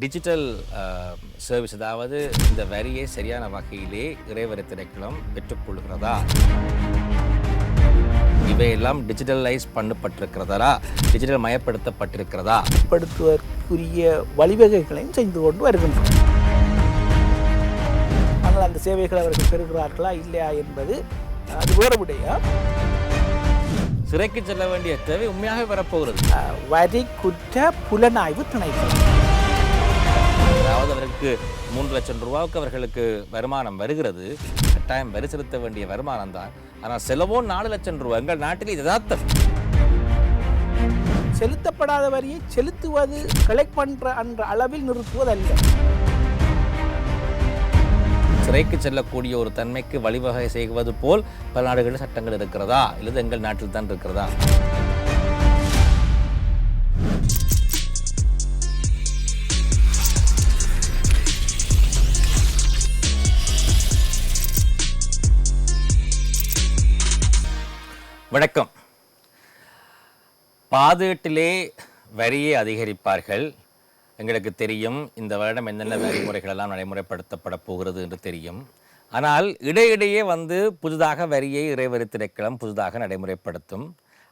Digital service, அதாவது இந்த வரியை சரியான வகையிலே இறைவரை திணைக்களம் பெற்றுக்கொள்கிறதா, இவையெல்லாம் டிஜிட்டலைஸ் பண்ணப்பட்டிருக்கிறதா, டிஜிட்டல் மயப்படுத்தப்பட்டிருக்கிறதா, படுத்துவதற்குரிய வழிவகைகளையும் செய்து கொண்டு வருகின்றோம். ஆனால் அந்த சேவைகளை அவர்கள் பெறுகிறார்களா இல்லையா என்பது அது வேறு விடையா. சிறைக்கு செல்ல வேண்டிய தேவை உண்மையாக வரப்போகிறது. வரி குற்ற புலனாய்வு திணைக்களம், அதாவது அவருக்கு 3 லட்சம் ரூபாவுக்கு அவர்களுக்கு வருமானம் வருகிறது. கட்டாயம் வரி செலுத்த வேண்டிய வருமானம் தான். ஆனால் செலவோ 4 லட்சம் ரூபாய். எங்கள் நாட்டில் யதார்த்தம். செலுத்தப்படாத வரியை செலுத்துவது கலெக்ட் பண்ற என்ற அளவில் நிறுத்துவதல்ல. சிறைக்கு செல்லக்கூடிய ஒரு தன்மைக்கு வழிவகை செய்வது போல் பல நாடுகளில் சட்டங்கள் இருக்கிறதா, இல்லது எங்கள் நாட்டில் தான் இருக்கிறதா? வணக்கம். பாதீட்டிலே வரியை அதிகரிப்பார்கள். எங்களுக்கு தெரியும் இந்த வருடம் என்னென்ன வரிமுறைகள் எல்லாம் நடைமுறைப்படுத்தப்பட போகிறது என்று தெரியும். ஆனால் இடையிடையே புதிதாக வரியை இறைவரி திணைக்களம் புதிதாக நடைமுறைப்படுத்தும்.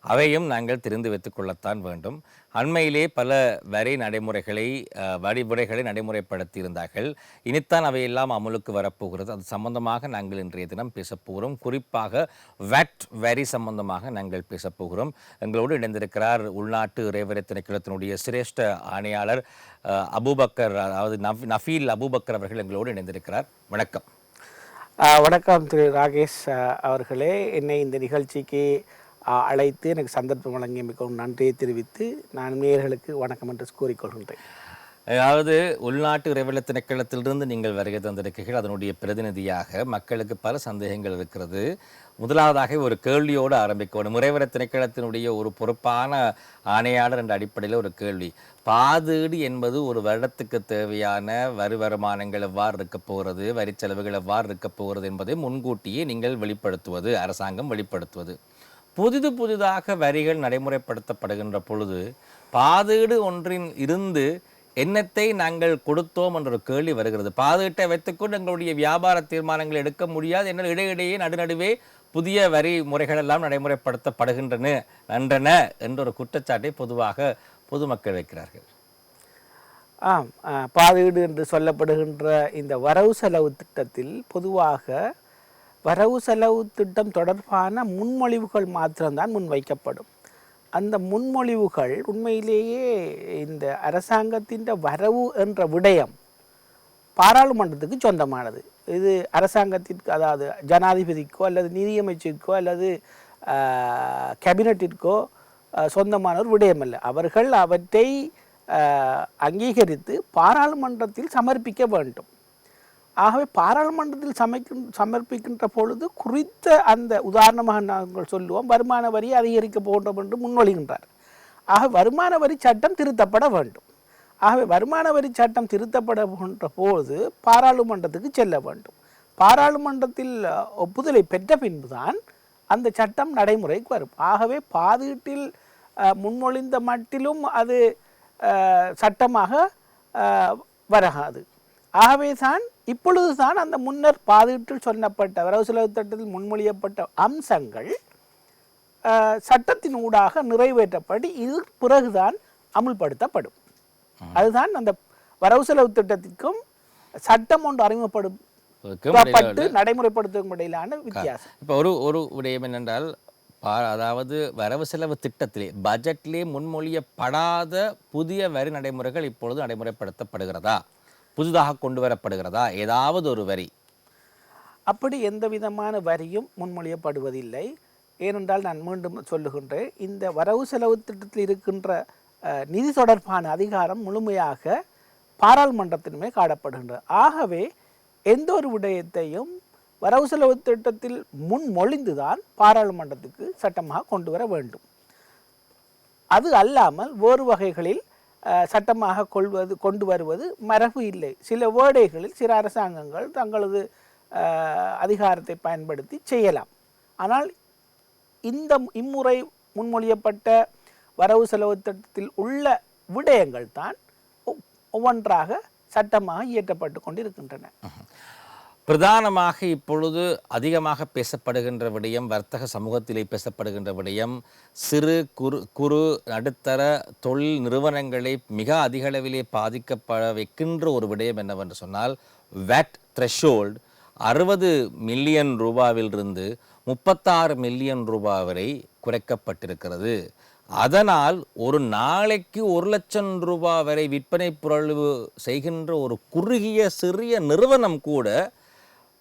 அவையும் நாங்கள் தெரிந்து வைத்துக் கொள்ளத்தான் வேண்டும். அண்மையிலே பல வரி வழிமுறைகளை நடைமுறைப்படுத்தி இருந்தார்கள். இனித்தான் அவையெல்லாம் அமலுக்கு வரப்போகிறது. அது சம்பந்தமாக நாங்கள் இன்றைய தினம் பேசப்போகிறோம். குறிப்பாக வேட் வரி சம்பந்தமாக நாங்கள் பேசப்போகிறோம். எங்களோடு இணைந்திருக்கிறார் உள்நாட்டு இறைவரி திணைக்களத்தினுடைய சிரேஷ்ட ஆணையாளர் அபூபக்கர், அதாவது நஃபீல் அபூபக்கர் அவர்கள் எங்களோடு இணைந்திருக்கிறார். வணக்கம். வணக்கம் திரு ராகேஷ் அவர்களே. என்னை இந்த நிகழ்ச்சிக்கு அழைத்து எனக்கு சந்தர்ப்பம் வழங்கிய மிகவும் நன்றியை தெரிவித்து நான் நேயர்களுக்கு வணக்கம் என்று கூறிக்கொள்கின்றேன். அதாவது உள்நாட்டு இறைவரி திணைக்களத்திலிருந்து நீங்கள் வருகை தந்திருக்கிறீர்கள். அதனுடைய பிரதிநிதியாக மக்களுக்கு பல சந்தேகங்கள் இருக்கிறது. முதலாவதாக ஒரு கேள்வியோடு ஆரம்பிக்கணும். இறைவரி திணைக்களத்தினுடைய ஒரு பொறுப்பான ஆணையாளர் என்ற அடிப்படையில் ஒரு கேள்வி. பாதீடு என்பது ஒரு வருடத்துக்கு தேவையான வரி வருமானங்கள் எவ்வாறு இருக்க போகிறது, வரி செலவுகள் எவ்வாறு இருக்க போகிறது என்பதை முன்கூட்டியே நீங்கள் வெளிப்படுத்துவது, அரசாங்கம் வெளிப்படுத்துவது. புதிதாக வரிகள் நடைமுறைப்படுத்தப்படுகின்ற பொழுது பாதீடு ஒன்றின் இருந்து என்னத்தை நாங்கள் கொடுத்தோம் என்ற ஒரு கேள்வி வருகிறது. பாதீட்டை வைத்துக்கொண்டு எங்களுடைய வியாபார தீர்மானங்கள் எடுக்க முடியாது. என்ன இடையிடையே நடுநடுவே புதிய வரி முறைகள் எல்லாம் நடைமுறைப்படுத்தப்படுகின்றன என்ற ஒரு குற்றச்சாட்டை பொதுவாக பொதுமக்கள் வைக்கிறார்கள். பாதீடு என்று சொல்லப்படுகின்ற இந்த வரவு செலவு திட்டத்தில் பொதுவாக வரவு செலவு திட்டம் தொடர்பான முன்மொழிவுகள் மாத்திரம்தான் முன்வைக்கப்படும். அந்த முன்மொழிவுகள் உண்மையிலேயே இந்த அரசாங்கத்தின் வரவு என்ற விடயம் பாராளுமன்றத்துக்கு சொந்தமானது. இது அரசாங்கத்திற்கு, அதாவது ஜனாதிபதிக்கோ அல்லது நிதியமைச்சருக்கோ அல்லது கேபினட்டிற்கோ சொந்தமான ஒரு விடயம் அல்ல. அவர்கள் அவற்றை அங்கீகரித்து பாராளுமன்றத்தில் சமர்ப்பிக்க வேண்டும். ஆகவே பாராளுமன்றத்தில் சமர்ப்பிக்கின்ற பொழுது குறித்த அந்த உதாரணமாக நாங்கள் சொல்லுவோம், வருமான வரி அதிகரிக்க போன்றோம் என்று முன்மொழிகின்றார். ஆக வருமான வரி சட்டம் திருத்தப்பட வேண்டும். ஆகவே வருமான வரி சட்டம் திருத்தப்பட போன்ற போது பாராளுமன்றத்துக்கு செல்ல வேண்டும். பாராளுமன்றத்தில் ஒப்புதலை பெற்ற பின்புதான் அந்த சட்டம் நடைமுறைக்கு வரும். ஆகவே பாதீட்டில் முன்மொழிந்த மட்டிலும் அது சட்டமாக வராது. ஆகவே தான் இப்பொழுதுதான் அந்த முன்னர் பாதீட்டில் சொல்லப்பட்ட வரவு செலவு திட்டத்தில் முன்மொழியப்பட்ட அம்சங்கள் சட்டத்தின் ஊடாக நிறைவேற்றப்பட்டு இது பிறகுதான் அமுல்படுத்தப்படும். அதுதான் அந்த வரவு செலவு திட்டத்திற்கும் சட்டம் ஒன்று அறிமுகப்படுத்தப்பட்டு நடைமுறைப்படுத்தும் இடையிலான வித்தியாசம். இப்போ ஒரு விடயம் என்னென்றால், அதாவது வரவு செலவு திட்டத்திலே பட்ஜெட்டிலே முன்மொழியப்படாத புதிய வரி நடைமுறைகள் இப்பொழுது நடைமுறைப்படுத்தப்படுகிறதா, புதிதாக கொண்டு வரப்படுகிறதா? ஏதாவது ஒரு வரி? அப்படி எந்த விதமான வரியும் முன்மொழியப்படுவதில்லை. ஏனென்றால் நான் மீண்டும் சொல்லுகின்றேன், இந்த வரவு செலவு திட்டத்தில் இருக்கின்ற நிதி தொடர்பான அதிகாரம் முழுமையாக பாராளுமன்றத்தினுமே காணப்படுகின்றது. ஆகவே எந்த ஒரு விடயத்தையும் வரவு செலவு திட்டத்தில் முன்மொழிந்துதான் பாராளுமன்றத்துக்கு சட்டமாக கொண்டு வர வேண்டும். அது அல்லாமல் வேறு வகைகளில் சட்டமாக கொண்டு வருவது மரபு இல்லை. சில வேடைகளில் சில அரசாங்கங்கள் தங்களது அதிகாரத்தை பயன்படுத்தி செய்யலாம். ஆனால் இம்முறை முன்மொழியப்பட்ட வரவு செலவு திட்டத்தில் உள்ள விடயங்கள் தான் ஒவ்வொன்றாக சட்டமாக இயற்றப்பட்டு கொண்டிருக்கின்றன. பிரதானமாக இப்பொழுது அதிகமாக பேசப்படுகின்ற விடயம், வர்த்தக சமூகத்திலே பேசப்படுகின்ற விடயம், சிறு குறு நடுத்தர தொழில் நிறுவனங்களை மிக அதிக அளவிலே பாதிக்கப்பட வைக்கின்ற ஒரு விடயம் என்னவென்று சொன்னால், வேட் த்ரெஷோல்டு 60 மில்லியன் ரூபாவிலிருந்து 36 மில்லியன் ரூபாய் வரை குறைக்கப்பட்டிருக்கிறது. அதனால் ஒரு நாளைக்கு 1 லட்சம் ரூபாய் வரை விற்பனை புரள்வு செய்கின்ற ஒரு குறுகிய சிறிய நிறுவனம் கூட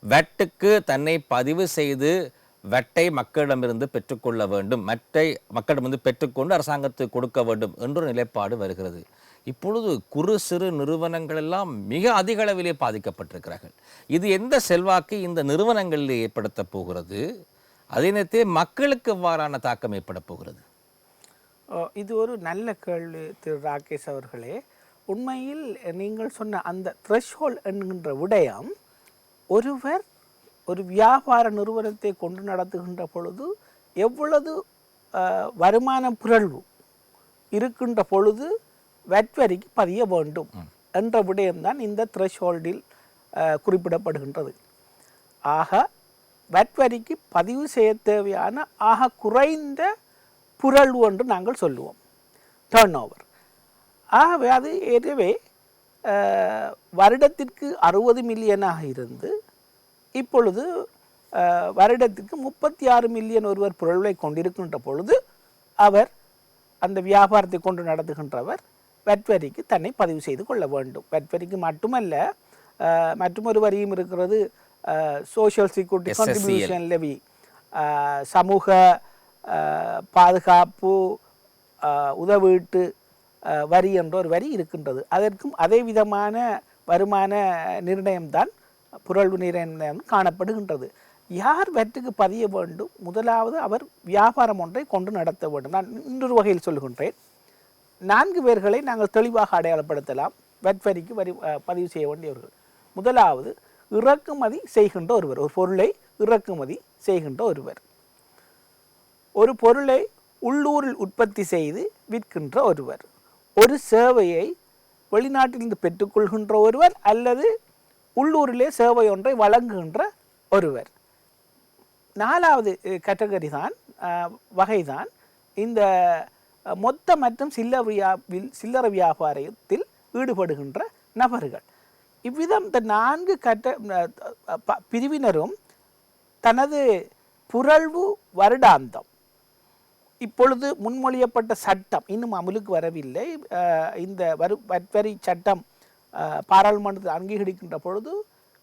வெட்டுக்கு தன்னை பதிவு செய்து வெட்டை மக்களிடமிருந்து பெற்றுக்கொள்ள வேண்டும், மக்களிடமிருந்து பெற்றுக்கொண்டு அரசாங்கத்துக்கு கொடுக்க வேண்டும் என்ற நிலைப்பாடு வருகிறது. இப்பொழுது குறு சிறு நிறுவனங்கள் எல்லாம் மிக அதிக அளவிலே பாதிக்கப்பட்டிருக்கிறார்கள். இது எந்த செல்வாக்கு இந்த நிறுவனங்களில் ஏற்படுத்த போகிறது? அதே நேரத்தில் மக்களுக்கு எவ்வாறான தாக்கம் ஏற்பட போகிறது? இது ஒரு நல்ல கேள்வி திரு ராகேஷ் அவர்களே. உண்மையில் நீங்கள் சொன்ன அந்த த்ரெஷ்ஹோல்ட் என்கின்ற விடயம், ஒருவர் ஒரு வியாபார நிறுவனத்தை கொண்டு நடத்துகின்ற பொழுது எவ்வளவு வருமான புரள்வு இருக்கின்ற பொழுது வரி பதிய வேண்டும் என்ற விடயம்தான் இந்த த்ரெஷ்ஹோல்டில் குறிப்பிடப்படுகின்றது. ஆக வரிக்கு பதிவு செய்ய தேவையான ஆக குறைந்த புரள்வு என்று நாங்கள் சொல்லுவோம், டர்ன் ஓவர். ஆகவே அது ஏற்கனவே வருடத்திற்கு 60 மில்லியனாக இருந்து இப்பொழுது வருடத்திற்கு 36 மில்லியன் ஒருவர் புரள்வை கொண்டிருக்கின்ற பொழுது அவர் அந்த வியாபாரத்தை கொண்டு நடத்துகின்றவர் வரிக்கு தன்னை பதிவு செய்து கொள்ள வேண்டும். வரிக்கு மட்டுமல்ல, மற்றொரு வரியும் இருக்கிறது, சோஷியல் செக்யூரிட்டி கான்ட்ரிபியூஷன் லெவி, சமூக பாதுகாப்பு உதவீட்டு வரி என்ற ஒரு வரி இருக்கின்றது. அதற்கும் அதே விதமான வருமான நிர்ணயம்தான், புரள்வு நிர்ணயம் காணப்படுகின்றது. யார் வரிக்கு பதிய வேண்டும்? முதலாவது அவர் வியாபாரம் ஒன்றை கொண்டு நடத்த வேண்டும். நான் இன்னொரு வகையில் சொல்லுகின்றேன். 4 பேர்களை நாங்கள் தெளிவாக அடையாளப்படுத்தலாம் வரிக்கு பதிவு செய்ய வேண்டியவர்கள். முதலாவது, இறக்குமதி செய்கின்ற ஒருவர், ஒரு பொருளை இறக்குமதி செய்கின்ற ஒருவர், ஒரு பொருளை உள்ளூரில் உற்பத்தி செய்து விற்கின்ற ஒருவர், ஒரு சேவையை வெளிநாட்டிலிருந்து பெற்றுக்கொள்கின்ற ஒருவர், அல்லது உள்ளூரிலே சேவை ஒன்றை வழங்குகின்ற ஒருவர். 4வது கேட்டகரி தான், வகைதான் இந்த மொத்த மற்றும் சில்லறை வியாபாரத்தில் ஈடுபடுகின்ற நபர்கள். இவ்விதம் இந்த 4 பிரிவினரும் தனது புரள்வு வருடாந்தம், இப்பொழுது முன்மொழியப்பட்ட சட்டம் இன்னும் அமலுக்கு வரவில்லை, இந்த வரி சட்டம் பாராளுமன்றத்தில் அங்கீகரிக்கின்ற பொழுது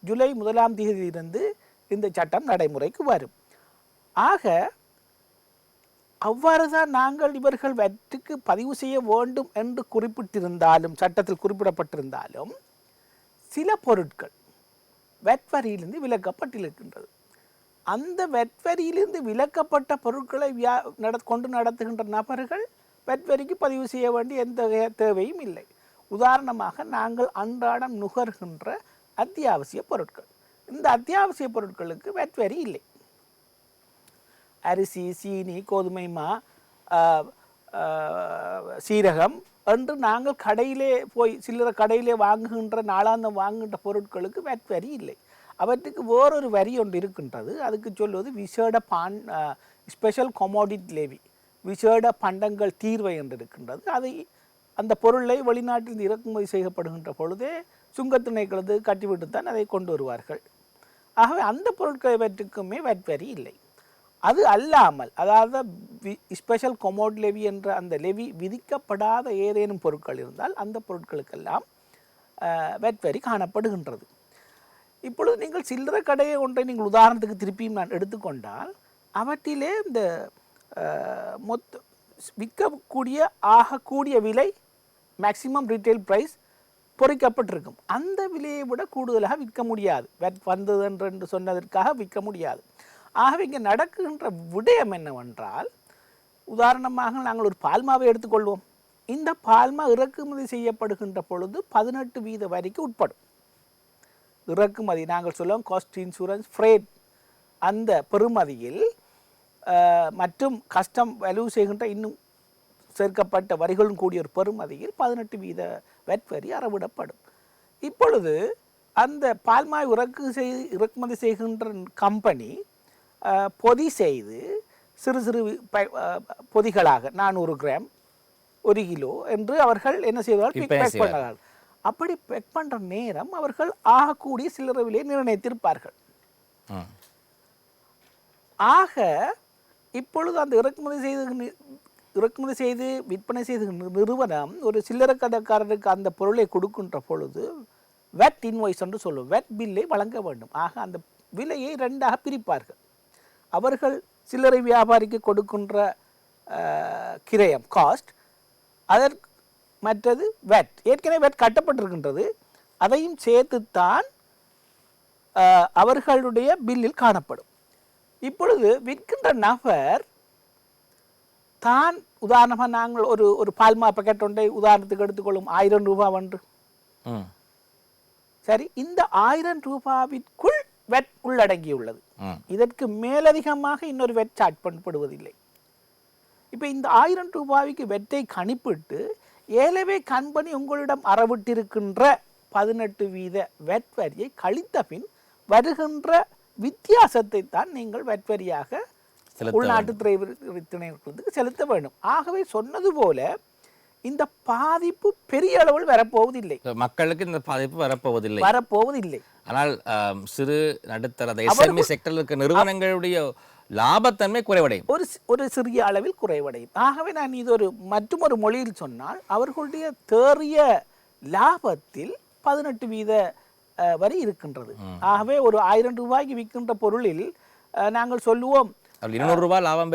ஜூலை 1ஆம் தேதியிலிருந்து இந்த சட்டம் நடைமுறைக்கு வரும். ஆக அவ்வாறு தான் நாங்கள் இவர்கள் வரிக்கு பதிவு செய்ய வேண்டும் என்று குறிப்பிட்டிருந்தாலும், சட்டத்தில் குறிப்பிடப்பட்டிருந்தாலும், சில பொருட்கள் வரியிலிருந்து விலக்கப்பட்டிருக்கின்றது. அந்த வரியிலிருந்து விலக்கப்பட்ட பொருட்களை கொண்டு நடத்துகின்ற நபர்கள் வரிக்கு பதிவு செய்ய வேண்டிய எந்த தேவையும் இல்லை. உதாரணமாக, நாங்கள் அன்றாடம் நுகர்கின்ற அத்தியாவசிய பொருட்கள், இந்த அத்தியாவசிய பொருட்களுக்கு வரி இல்லை. அரிசி, சீனி, கோதுமை மா, சீரகம் என்று நாங்கள் கடையிலே போய் சில்லறை கடையிலே வாங்குகின்ற, நாளாந்தம் வாங்குகின்ற பொருட்களுக்கு வரி இல்லை. அவற்றுக்கு வேறொரு வரி ஒன்று இருக்கின்றது. அதுக்கு சொல்வது விசேட ஸ்பெஷல் கமோடிட்டி லேவி, விசேட பண்டங்கள் தீர்வை என்று இருக்கின்றது. அதை அந்த பொருளை வெளிநாட்டில் இறக்குமதி செய்யப்படுகின்ற பொழுதே சுங்கத்திணைக்களது கட்டிவிட்டுத்தான் அதை கொண்டு வருவார்கள். ஆகவே அந்த பொருட்களை வற்றுக்குமே வரி இல்லை. அது அல்லாமல், அதாவது ஸ்பெஷல் கமோட் லெவி என்ற அந்த லெவி விதிக்கப்படாத ஏதேனும் பொருட்கள் இருந்தால் அந்த பொருட்களுக்கெல்லாம் வரி காணப்படுகின்றது. இப்பொழுது நீங்கள் சில்லறை கடையை ஒன்றை நீங்கள் உதாரணத்துக்கு திருப்பியும் நான் எடுத்துக்கொண்டால், அவற்றிலே இந்த விற்கக்கூடிய ஆகக்கூடிய விலை, மேக்சிமம் ரீட்டைல் ப்ரைஸ் பொறிக்கப்பட்டிருக்கும். அந்த விலையை விட கூடுதலாக விற்க முடியாது, வந்தது என்று சொன்னதற்காக விற்க முடியாது. ஆகவே இங்கே நடக்கின்ற விடயம் என்னவென்றால், உதாரணமாக நாங்கள் ஒரு பால்மாவை எடுத்துக்கொள்வோம். இந்த பால்மா இறக்குமதி செய்யப்படுகின்ற பொழுது 18% வரிக்கு உட்படும். இறக்குமதி நாங்கள் சொல்லுவோம் காஸ்ட், இன்சூரன்ஸ், ஃப்ரேட், அந்த பெறுமதியில் மற்றும் கஸ்டம் வேல்யூ செய்கின்ற இன்னும் சேர்க்கப்பட்ட வரிகளும் கூடிய ஒரு பெறுமதியில் 18% வெட் வரி அறவிடப்படும். இப்பொழுது அந்த பால்மாய் இறக்குமதி செய்கின்ற கம்பெனி பொதி செய்து சிறு சிறு பொதிகளாக 400 கிராம் 1 கிலோ என்று அவர்கள் என்ன செய்வார்கள், பேக் பண்ணார்கள். அப்படி பேக் பண்ணுற நேரம் அவர்கள் ஆகக்கூடிய சில்லறை விலையை நிர்ணயித்திருப்பார்கள். ஆக இப்பொழுது அந்த இறக்குமதி செய்து விற்பனை செய்து நிறுவனம் ஒரு சில்லறை கடைக்காரருக்கு அந்த பொருளை கொடுக்கின்ற பொழுது வெட் இன்வாய்ஸ் என்று சொல்லும், வெட் பில்லை வழங்க வேண்டும். ஆக அந்த விலையை 2ஆக பிரிப்பார்கள். அவர்கள் சில்லறை வியாபாரிக்கு கொடுக்கின்ற கிரயம் காஸ்ட், அதற்கு மற்றது வெட், ஏற்கனவே வெட் கட்டப்பட்டிருக்கின்றது, அதையும் சேர்த்துத்தான் அவர்களுடைய பில்லில் காணப்படும். இப்பொழுது விற்கின்ற நபர் தான் உதாரணமாக நாங்கள் ஒரு பால்மா பேக்கெட் ஒன்றை உதாரணத்துக்கு எடுத்துக்கொள்ளும் 1000 ரூபாய் என்று. சரி, இந்த 1000 ரூபாவிற்குள் வெட் உள்ளடங்கியுள்ளது. இதற்கு மேலதிகமாக இன்னொரு வெட் சார்ஜ் பண்ணப்படுவதில்லை. இப்போ இந்த 1000 ரூபாய்க்கு வெட்டை கணிப்பிட்டு ஏலவே கம்பெனி உங்களிடம் அறவிட்டிருக்கின்ற 18% வெட் வரியை கழித்த பின் வருகின்ற வித்தியாசத்தை தான் நீங்கள் வெட் வரியாக உள்நாட்டு திரையினர்களுக்கு செலுத்த வேண்டும். ஆகவே சொன்னது போல இந்த பாதிப்பு பெரிய அளவில் வரப்போவதில்லை, மக்களுக்கு இந்த பாதிப்பு வரப்போவதில்லை. ஆனால் சிறு நடுத்தர எஸ்எம்இ செக்டரில் இருக்க நிறுவனங்களுடைய லாபத்தன்மை குறைவடையும், ஒரு சிறிய அளவில் குறைவடையும். ஆகவே நான் இது மற்றொரு மொழியில் சொன்னால் அவர்களுடைய தேறிய லாபத்தில் 18% வரி இருக்கின்றது. ஆகவே ஒரு 1000 ரூபாய்க்கு விற்கின்ற பொருளில் நாங்கள் சொல்லுவோம் 200 ரூபாய் லாபம்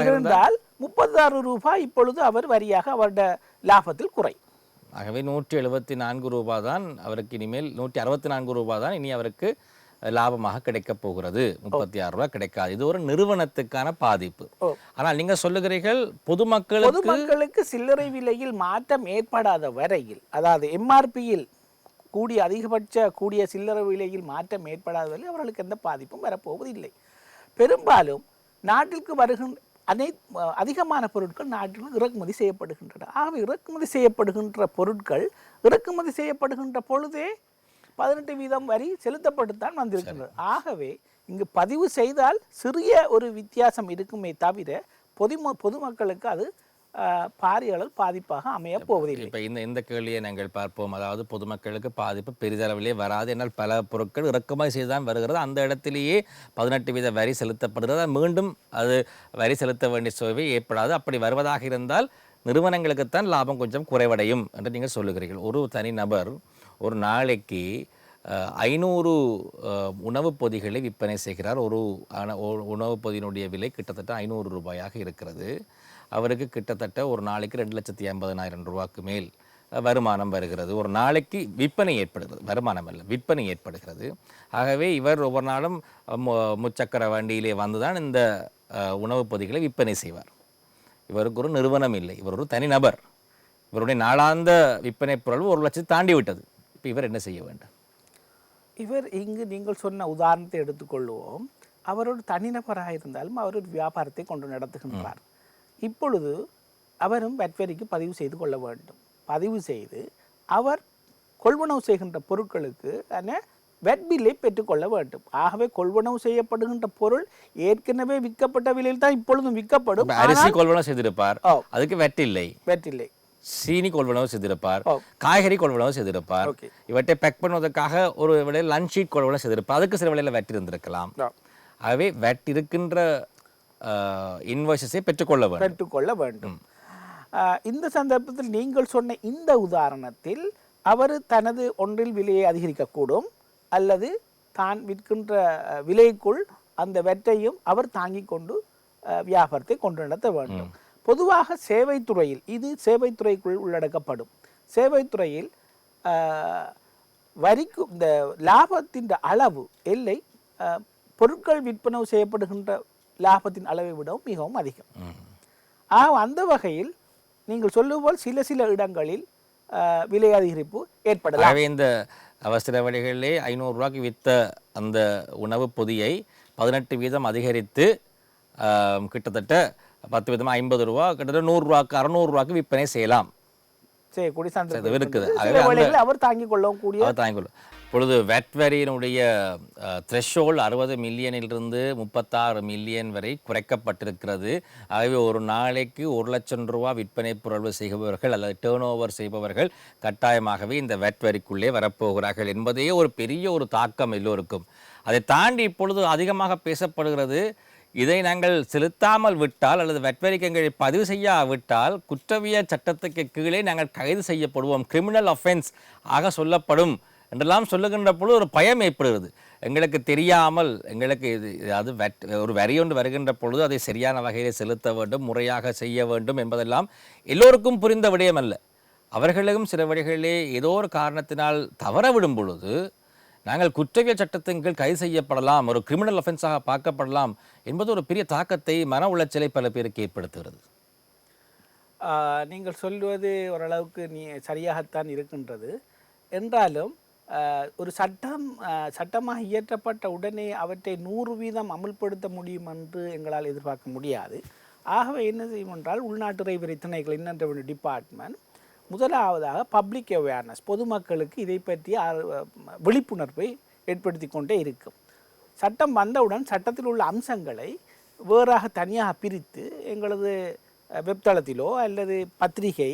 இருந்தால் 36 ரூபாய் இப்பொழுது அவர் வரியாக அவருடைய லாபத்தில் குறை. ஆகவே 174 ரூபாய் தான் அவருக்கு இனிமேல் 164 ரூபாய் தான் இனி அவருக்கு லாபமாக கிடைக்க போகிறது, 36 ரூபாய் கிடைக்காது. இது ஒரு நிறுவனத்துக்கான பாதிப்பு. ஆனால் நீங்க சொல்லுகிறீர்கள் பொதுமக்களுக்கு சில்லறை விலையில் மாற்றம் ஏற்படாத வரையில், அதாவது எம்ஆர்பியில் அதிகபட்ச கூடிய சில்லறை விலையில் மாற்றம் ஏற்படாத வரையில் அவர்களுக்கு எந்த பாதிப்பும் வரப்போவதில்லை. பெரும்பாலும் நாட்டிற்கு வருகின்ற அதிகமான பொருட்கள் நாட்டில் இறக்குமதி செய்யப்படுகின்றன. ஆகவே இறக்குமதி செய்யப்படுகின்ற பொருட்கள் இறக்குமதி செய்யப்படுகின்ற பொழுதே 18% வரி செலுத்தப்பட்டுத்தான் வந்திருக்கின்றது. ஆகவே இங்கு பதிவு செய்தால் சிறிய ஒரு வித்தியாசம் இருக்குமே தவிர பொதுமக்களுக்கு அது பாரிய அளவு பாதிப்பாக அமைய போவதில்லை. இப்போ இந்த கேள்வியை நாங்கள் பார்ப்போம். அதாவது பொதுமக்களுக்கு பாதிப்பு பெரிதளவிலே வராது, என்னால் பல பொருட்கள் இறக்குமதி செய்து தான் வருகிறது, அந்த இடத்திலேயே 18% வரி செலுத்தப்படுகிறது, மீண்டும் அது வரி செலுத்த வேண்டிய சுவை ஏற்படாது. அப்படி வருவதாக இருந்தால் நிறுவனங்களுக்குத்தான் லாபம் கொஞ்சம் குறைவடையும் என்று நீங்கள் சொல்லுகிறீர்கள். ஒரு தனி நபர் ஒரு நாளைக்கு 500 உணவுப் பொதிகளை விற்பனை செய்கிறார். ஒரு உணவுப் பொதியினுடைய விலை கிட்டத்தட்ட 500 ரூபாயாக இருக்கிறது. அவருக்கு கிட்டத்தட்ட ஒரு நாளைக்கு 2,50,000 ரூபாய்க்கு மேல் வருமானம் வருகிறது. ஒரு நாளைக்கு விற்பனை ஏற்படுகிறது, வருமானம் அல்ல, விற்பனை ஏற்படுகிறது. ஆகவே இவர் ஒவ்வொரு நாளும் முச்சக்கர வண்டியிலே வந்துதான் இந்த உணவுப் பொதிகளை விற்பனை செய்வார். இவருக்கு ஒரு நிறுவனம் இல்லை, இவர் ஒரு தனிநபர். இவருடைய நாளாந்த விற்பனை பொருள் 1 லட்சத்தை தாண்டி விட்டது. இப்போ இவர் என்ன செய்ய வேண்டும்? இவர் இங்கு நீங்கள் சொன்ன உதாரணத்தை எடுத்துக்கொள்வோம். அவர் ஒரு தனிநபராக இருந்தாலும் அவர் ஒரு வியாபாரத்தை கொண்டு நடத்துகின்றார். இப்பொழுது அவரும் வெட் வரிக்கு பதிவு செய்து கொள்ள வேண்டும். பதிவு செய்து அவர் கொள்வனவு செய்கின்ற பொருட்களுக்கு வெட் பில்லை பெற்றுக்கொள்ள வேண்டும். ஆகவே கொள்வனவு செய்யப்படுகின்ற பொருள் ஏற்கனவே விற்கப்பட்ட விலையில் தான் இப்பொழுதும் விற்கப்படும். அரிசி கொள்வனவு செய்திருப்பார், அதுக்கு வெட் இல்லை. சீனி கொள்வனவு செய்திருப்பார், காய்கறி கொள்வனவு செய்திருப்பார், இவற்றை பேக் பண்ணுவதற்காக ஒரு விலையில் லஞ்ச் ஷீட் கொள்வனவு செய்திருப்பார், அதுக்கு சில விலையில் வெட் இருந்திருக்கலாம். ஆகவே வெட் இருக்கின்ற இன்வாய்ஸை பெற்றுக்கொள்ள வேண்டும். இந்த சந்தர்ப்பத்தில் நீங்கள் சொன்ன இந்த உதாரணத்தில் அவர் தனது ஒன்றில் விலையை அதிகரிக்கக்கூடும், அல்லது தான் விற்கின்ற விலைக்குள் அந்த வெட்டையும் அவர் தாங்கிக் கொண்டு வியாபாரத்தை கொண்டு நடத்த வேண்டும். பொதுவாக சேவைத்துறையில் இது சேவைத்துறைக்குள் உள்ளடக்கப்படும். சேவைத்துறையில் வரிக்கு இந்த லாபத்தின் அளவு எல்லை பொருட்கள் விற்பனை செய்யப்படுகின்ற லாபத்தின் அளவை விடவும் மிகவும் அதிகம். அந்த வகையில் நீங்கள் சொல்லும்போல் சில இடங்களில் விலை அதிகரிப்பு ஏற்படலாம். இந்த அவசர வழிகளிலே 500 ரூபாய்க்கு விற்ற அந்த உணவு பொதியை 18% அதிகரித்து கிட்டத்தட்ட 10 விதமாக 50 ரூபா, கிட்டத்தட்ட 100 ரூபாய்க்கு 600 ரூபாய்க்கு விற்பனை செய்யலாம். செய்யக்கூடிய சந்தர்ப்பம் இருக்குது. இருக்கின்றது. ஆகவே சில அந்த வேளைகளில் அவர் தாங்கிக் கொள்ளக்கூடிய அவர் தாங்கிக்கொள்ளும். இப்பொழுது வெட் வரியினுடைய த்ரெஷோல்ட் 60 மில்லியனிலிருந்து 36 மில்லியன் வரை குறைக்கப்பட்டிருக்கிறது. ஆகவே ஒரு நாளைக்கு ₹1,00,000 விற்பனை புரள்வு செய்பவர்கள் அல்லது டேர்ன் ஓவர் செய்பவர்கள் கட்டாயமாகவே இந்த வெட் வரிக்குள்ளே வரப்போகிறார்கள் என்பதே ஒரு பெரிய ஒரு தாக்கம் எல்லோருக்கும். அதை தாண்டி இப்பொழுது அதிகமாக பேசப்படுகிறது, இதை நாங்கள் செலுத்தாமல் விட்டால் அல்லது வெட் வரிக்கு எங்களை பதிவு செய்யாவிட்டால் குற்றவியல் சட்டத்துக்கு கீழே நாங்கள் கைது செய்யப்படுவோம், கிரிமினல் அஃபென்ஸ் ஆக சொல்லப்படும் என்றெல்லாம் சொல்லுகின்ற பொழுது ஒரு பயம் ஏற்படுகிறது. எங்களுக்கு தெரியாமல் எங்களுக்கு அது ஒரு வரி ஒன்று வருகின்ற பொழுது அதை சரியான வகையில் செலுத்த வேண்டும், முறையாக செய்ய வேண்டும் என்பதெல்லாம் எல்லோருக்கும் புரிந்த விடயம் அல்ல. அவர்களும் சில வழிகளிலே ஏதோ ஒரு காரணத்தினால் தவற விடும் பொழுது நாங்கள் குற்றவியல் சட்டத்தின் கீழ் கைது செய்யப்படலாம், ஒரு கிரிமினல் அஃபென்ஸாக பார்க்கப்படலாம் என்பது ஒரு பெரிய தாக்கத்தை, மன உளைச்சலை பல பேருக்கு ஏற்படுத்துகிறது. நீங்கள் சொல்வது ஓரளவுக்கு சரியாகத்தான் இருக்கின்றது. என்றாலும் ஒரு சட்டமாக இயற்றப்பட்ட உடனே அவற்றை 100% அமுல்படுத்த முடியும் என்று எங்களால் எதிர்பார்க்க முடியாது. ஆகவே என்ன செய்யும் என்றால், உள்நாட்டு இறைவரி திணைக்கள் இன்னன் ரெவென்யூ டிபார்ட்மெண்ட் முதலாவதாக பப்ளிக் அவேர்னஸ், பொதுமக்களுக்கு இதை பற்றிய விழிப்புணர்வை ஏற்படுத்தி கொண்டே இருக்கும். சட்டம் வந்தவுடன் சட்டத்தில் உள்ள அம்சங்களை வேறாக தனியாக பிரித்து எங்களது வெப்தளத்திலோ அல்லது பத்திரிகை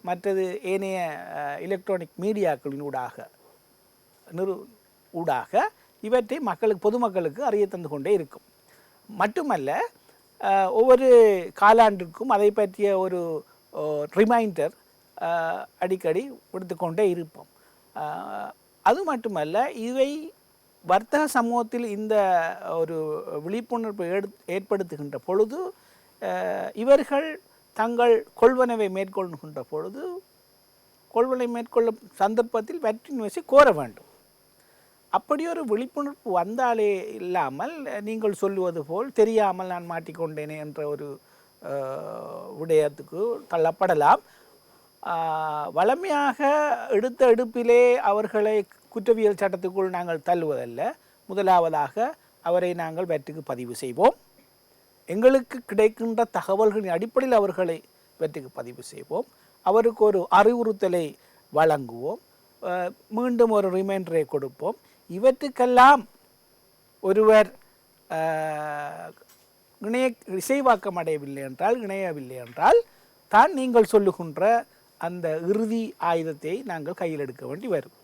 மற்றது ஏனைய எலக்ட்ரானிக் மீடியாக்களின் ஊடாக இவற்றை பொதுமக்களுக்கு அறிய தந்து கொண்டே இருக்கும். மட்டுமல்ல, ஒவ்வொரு காலாண்டிற்கும் அதை பற்றிய ஒரு ரிமைண்டர் அடிக்கடி கொடுத்துக்கொண்டே இருப்போம். அது மட்டுமல்ல, இவை வர்த்தக சமூகத்தில் இந்த ஒரு விழிப்புணர்வை ஏற்படுத்துகின்ற பொழுது இவர்கள் தங்கள் கொள்வனவை மேற்கொள்கின்ற பொழுது கொள்வனை மேற்கொள்ளும் சந்தர்ப்பத்தில் வெட் இன்வாய்ஸை கோர வேண்டும். அப்படி ஒரு விழிப்புணர்வு வந்தாலே இல்லாமல் நீங்கள் சொல்லுவது போல் தெரியாமல் நான் மாட்டிக்கொண்டேனே என்ற ஒரு விடயத்துக்கு தள்ளப்படலாம். வளமையாக எடுத்த எடுப்பிலே அவர்களை குற்றவியல் சட்டத்துக்குள் நாங்கள் தள்ளுவதல்ல. முதலாவதாக அவரை நாங்கள் வெற்றுக்கு பதிவு செய்வோம். எங்களுக்கு கிடைக்கின்ற தகவல்களின் அடிப்படையில் அவர்களை வெற்றுக்கு பதிவு செய்வோம். அவருக்கு ஒரு அறிவுறுத்தலை வழங்குவோம், மீண்டும் ஒரு ரிமைண்டரை கொடுப்போம். இவற்றுக்கெல்லாம் ஒருவர் இசைவாக்கம் அடையவில்லை என்றால், இணையவில்லை என்றால் தான் நீங்கள் சொல்லுகின்ற அந்த இறுதி ஆயுதத்தை நாங்கள் கையில் எடுக்க வேண்டி வரும்.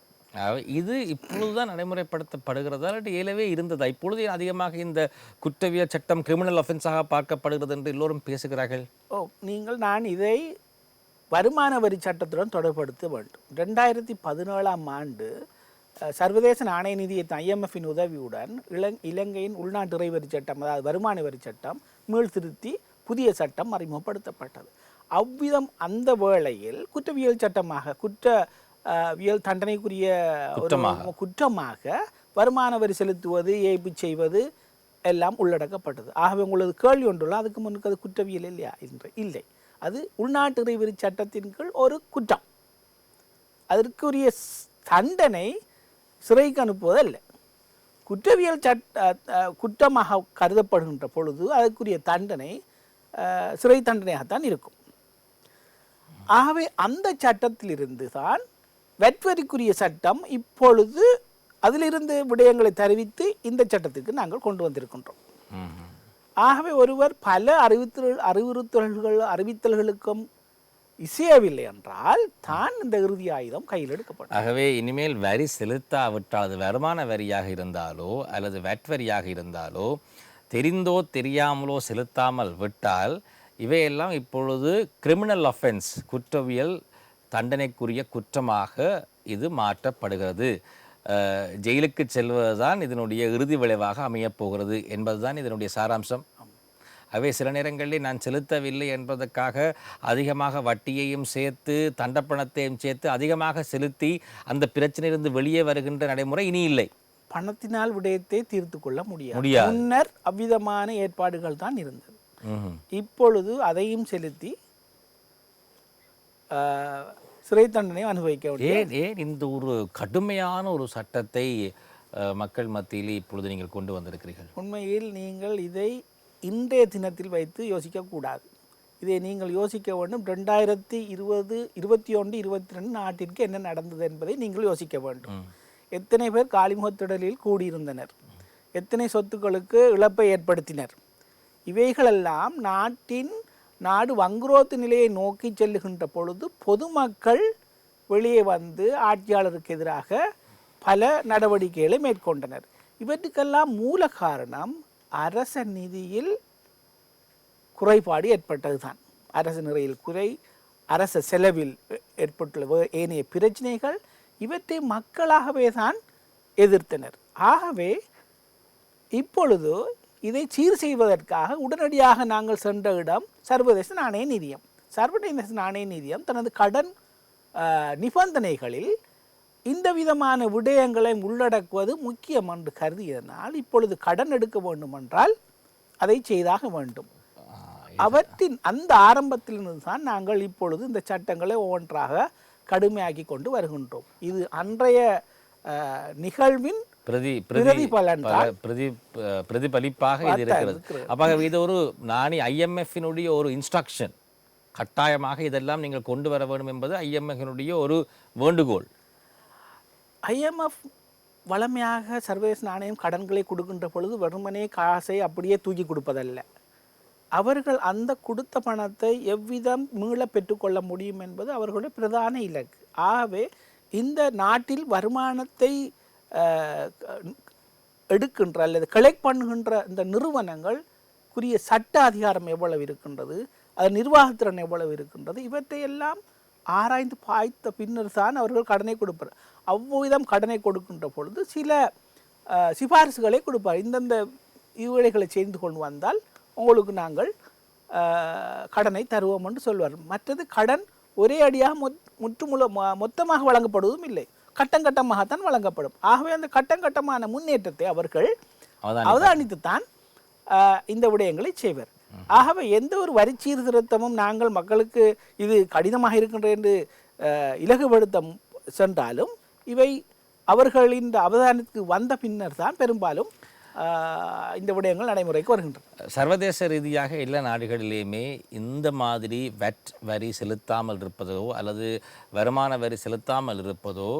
இது இப்பொழுதுதான் நடைமுறைப்படுத்தப்படுகிறதா அல்லது ஏலவே இருந்ததா? இப்பொழுது அதிகமாக இந்த குற்றவியல் சட்டம் கிரிமினல் அஃபென்ஸாக பார்க்கப்படுகிறது என்று எல்லோரும் பேசுகிறார்கள். நான் இதை வருமான வரி சட்டத்துடன் தொடர்படுத்த வேண்டும். 2017ஆம் ஆண்டு சர்வதேச நாணய நிதியத்தின் IMFின் உதவியுடன் இலங்கையின் உள்நாட்டு இறைவரி சட்டம், அதாவது வருமான வரி சட்டம் மீள் திருத்தி புதிய சட்டம் அறிமுகப்படுத்தப்பட்டது. அவ்விதம் அந்த வேளையில் குற்றவியல் சட்டமாக, குற்றவியல் தண்டனைக்குரிய குற்றமாக வருமான வரி செலுத்துவது, ஏய்ப்பு செய்வது எல்லாம் உள்ளடக்கப்பட்டது. ஆகவே உங்களது கேள்வி ஒன்றுள்ள, அதுக்கு முன்னுக்கு அது குற்றவியல் இல்லையா என்று இல்லை. அது உள்நாட்டு இறைவரி சட்டத்தின் கீழ் ஒரு குற்றம். அதற்குரிய தண்டனை சிறைக்கு அனுப்புவதல்ல. குற்றவியல் குற்றமாக கருதப்படுகின்ற பொழுது அதற்குரிய தண்டனை சிறை தண்டனையாகத்தான் இருக்கும். ஆகவே அந்த சட்டத்திலிருந்து தான் வெட்வரிக்குரிய சட்டம் இப்பொழுது அதிலிருந்து விடயங்களை தெரிவித்து இந்த சட்டத்துக்கு நாங்கள் கொண்டு வந்திருக்கின்றோம். ஆகவே ஒருவர் பல அறிவித்தல்களுக்கும் இசையவில்லை என்றால் தான் இந்த இறுதி ஆயுதம் கையில் எடுக்கப்படும். ஆகவே இனிமேல் வரி செலுத்தாவிட்டால், அது வருமான வரியாக இருந்தாலோ அல்லது வெட் வரியாக இருந்தாலோ, தெரிந்தோ தெரியாமலோ செலுத்தாமல் விட்டால் இவையெல்லாம் இப்பொழுது கிரிமினல் அஃபென்ஸ், குற்றவியல் தண்டனைக்குரிய குற்றமாக இது மாற்றப்படுகிறது. ஜெயிலுக்கு செல்வதுதான் இதனுடைய இறுதி விளைவாக அமையப்போகிறது என்பதுதான் இதனுடைய சாராம்சம். அவை சில நேரங்களில் நான் செலுத்தவில்லை என்பதற்காக அதிகமாக வட்டியையும் சேர்த்து தண்டப்பணத்தையும் சேர்த்து அதிகமாக செலுத்தி அந்த பிரச்சனையிலிருந்து வெளியே வருகின்ற நடைமுறை இனி இல்லை. பணத்தினால் விடயத்தை தீர்த்து கொள்ள முடியாது. முன்னர் அவ்விதமான ஏற்பாடுகள் தான் இருந்தது. இப்பொழுது அதையும் செலுத்தி சிறை தண்டனை அனுபவிக்க வேண்டும். ஏன் இந்த ஒரு கடுமையான ஒரு சட்டத்தை மக்கள் மத்தியில் இப்பொழுது நீங்கள் கொண்டு வந்திருக்கிறீர்கள்? உண்மையில் நீங்கள் இதை இன்றைய தினத்தில் வைத்து யோசிக்கக்கூடாது. இதை நீங்கள் யோசிக்க வேண்டும். 2020, 21, 22 நாட்டிற்கு என்ன நடந்தது என்பதை நீங்கள் யோசிக்க வேண்டும். எத்தனை பேர் காலிமுகத்திடலில் கூடியிருந்தனர், எத்தனை சொத்துக்களுக்கு இழப்பை ஏற்படுத்தினர். இவைகளெல்லாம் நாடு வங்குரோத்து நிலையை நோக்கி செல்லுகின்ற பொழுது பொதுமக்கள் வெளியே வந்து ஆட்சியாளருக்கு எதிராக பல நடவடிக்கைகளை மேற்கொண்டனர். இவற்றுக்கெல்லாம் மூல காரணம் அரச நிதியில் குறைபாடு ஏற்பட்டது தான். அரச நிறையில் குறை, அரச செலவில் ஏற்பட்டுள்ள ஏனைய பிரச்சனைகள், இவற்றை மக்களாகவே தான் எதிர்த்தனர். ஆகவே இப்பொழுது இதை சீர் செய்வதற்காக உடனடியாக நாங்கள் சென்ற இடம் சர்வதேச நாணய நிதியம். சர்வதேச நாணய நிதியம் தனது கடன் நிபந்தனைகளில் இந்த விதமான விடயங்களை உள்ளடக்குவது முக்கியம் என்று கருதியதனால் இப்பொழுது கடன் எடுக்க வேண்டுமென்றால் அதை செய்தாக வேண்டும். அவற்றின் அந்த ஆரம்பத்திலிருந்து தான் நாங்கள் இப்பொழுது இந்த சட்டங்களை ஒவ்வொன்றாக கடுமையாக்கி கொண்டு வருகின்றோம். இது அன்றைய நிகழ்வின் பிரதிபலிப்பாக இது இருக்கிறது. அப்ப இது ஒரு IMF-னுடைய ஒரு இன்ஸ்ட்ரக்ஷன், கட்டாயமாக இதெல்லாம் நீங்கள் கொண்டு வர வேண்டும் என்பது IMF-னுடைய ஒரு வேண்டுகோள். IMF வளமையாக சர்வதேச நாணயம் கடன்களை கொடுக்கின்ற பொழுது வெறுமனே காசை அப்படியே தூக்கி கொடுப்பதல்ல. அவர்கள் அந்த கொடுத்த பணத்தை எவ்விதம் மீள பெற்றுக்கொள்ள முடியும் என்பது அவர்களுடைய பிரதான இலக்கு. ஆகவே இந்த நாட்டில் வருமானத்தை எடுக்கின்ற அல்லது கலெக்ட் பண்ணுகின்ற இந்த நிறுவனங்களுக்குரிய சட்ட அதிகாரம் எவ்வளவு இருக்கின்றது, அது நிர்வாகத்திறன் எவ்வளவு இருக்கின்றது, இவற்றையெல்லாம் ஆராய்ந்து பாய்த்த பின்னர் தான் அவர்கள் கடனை கொடுப்பார். அவ்விதம் கடனை கொடுக்கின்ற பொழுது சில சிபாரிசுகளை கொடுப்பார். இந்தந்த இவ்வேளைகளை செய்து கொண்டு வந்தால் உங்களுக்கு நாங்கள் கடனை தருவோம் என்று சொல்வார். மற்றது கடன் ஒரே அடியாக மொத்தமாக வழங்கப்படுவதும் இல்லை, கட்டங்கட்டமாகத்தான் வழங்கப்படும். ஆகவே அந்த கட்டங்கட்டமான முன்னேற்றத்தை அவர்கள் அவதானித்துத்தான் இந்த விடயங்களை செய்வர். ஆகவே எந்த ஒரு வரி சீர்திருத்தமும் நாங்கள் மக்களுக்கு இது கடினமாக இருக்கின்ற என்று இலகுபடுத்த சென்றாலும் இவை அவர்களின் அவதானத்துக்கு வந்த பின்னர் தான் பெரும்பாலும் இந்த விடயங்கள் நடைமுறைக்கு வருகின்றன. சர்வதேச ரீதியாக எல்லா நாடுகளிலேயுமே இந்த மாதிரி வரி செலுத்தாமல் இருப்பதோ அல்லது வருமான வரி செலுத்தாமல் இருப்பதோ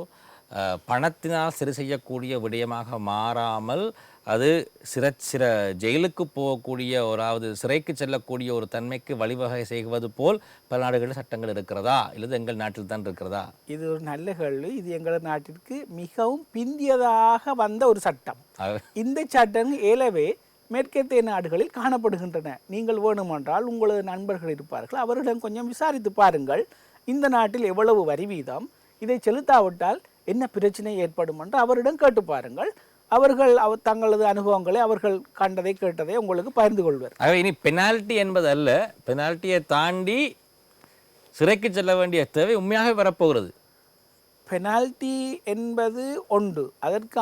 பணத்தினால் சரி செய்யக்கூடிய விடயமாக மாறாமல் அது ஜெயிலுக்கு போகக்கூடிய சிறைக்கு செல்லக்கூடிய ஒரு தன்மைக்கு வழிவகை செய்வது போல் பல நாடுகளில் சட்டங்கள் இருக்கிறதா, இல்லது எங்கள் நாட்டில் தான் இருக்கிறதா? இது ஒரு நல்ல கேள்வி. இது எங்கள் நாட்டிற்கு மிகவும் பிந்தியதாக வந்த ஒரு சட்டம். இந்த சட்டம் ஏலவே மேற்கத்திய நாடுகளில் காணப்படுகின்றன. நீங்கள் வேணுமென்றால் உங்களது நண்பர்கள் இருப்பார்கள், அவர்களிடம் கொஞ்சம் விசாரித்து பாருங்கள். இந்த நாட்டில் எவ்வளவு வரி வீதம், இதை செலுத்தாவிட்டால் என்ன பிரச்சனை ஏற்படும் என்று அவரிடம் கேட்டு பாருங்கள். அவர்கள் தங்களது அனுபவங்களை, அவர்கள் கண்டதை கேட்டதை உங்களுக்கு பகிர்ந்து கொள்வர். இனி பெனால்ட்டி என்பது அல்ல, பெனால்ட்டியை தாண்டி சிறைக்கு செல்ல வேண்டிய தேவை உண்மையாக வரப்போகிறது. பெனால்ட்டி என்பது ஒன்று, அதற்கு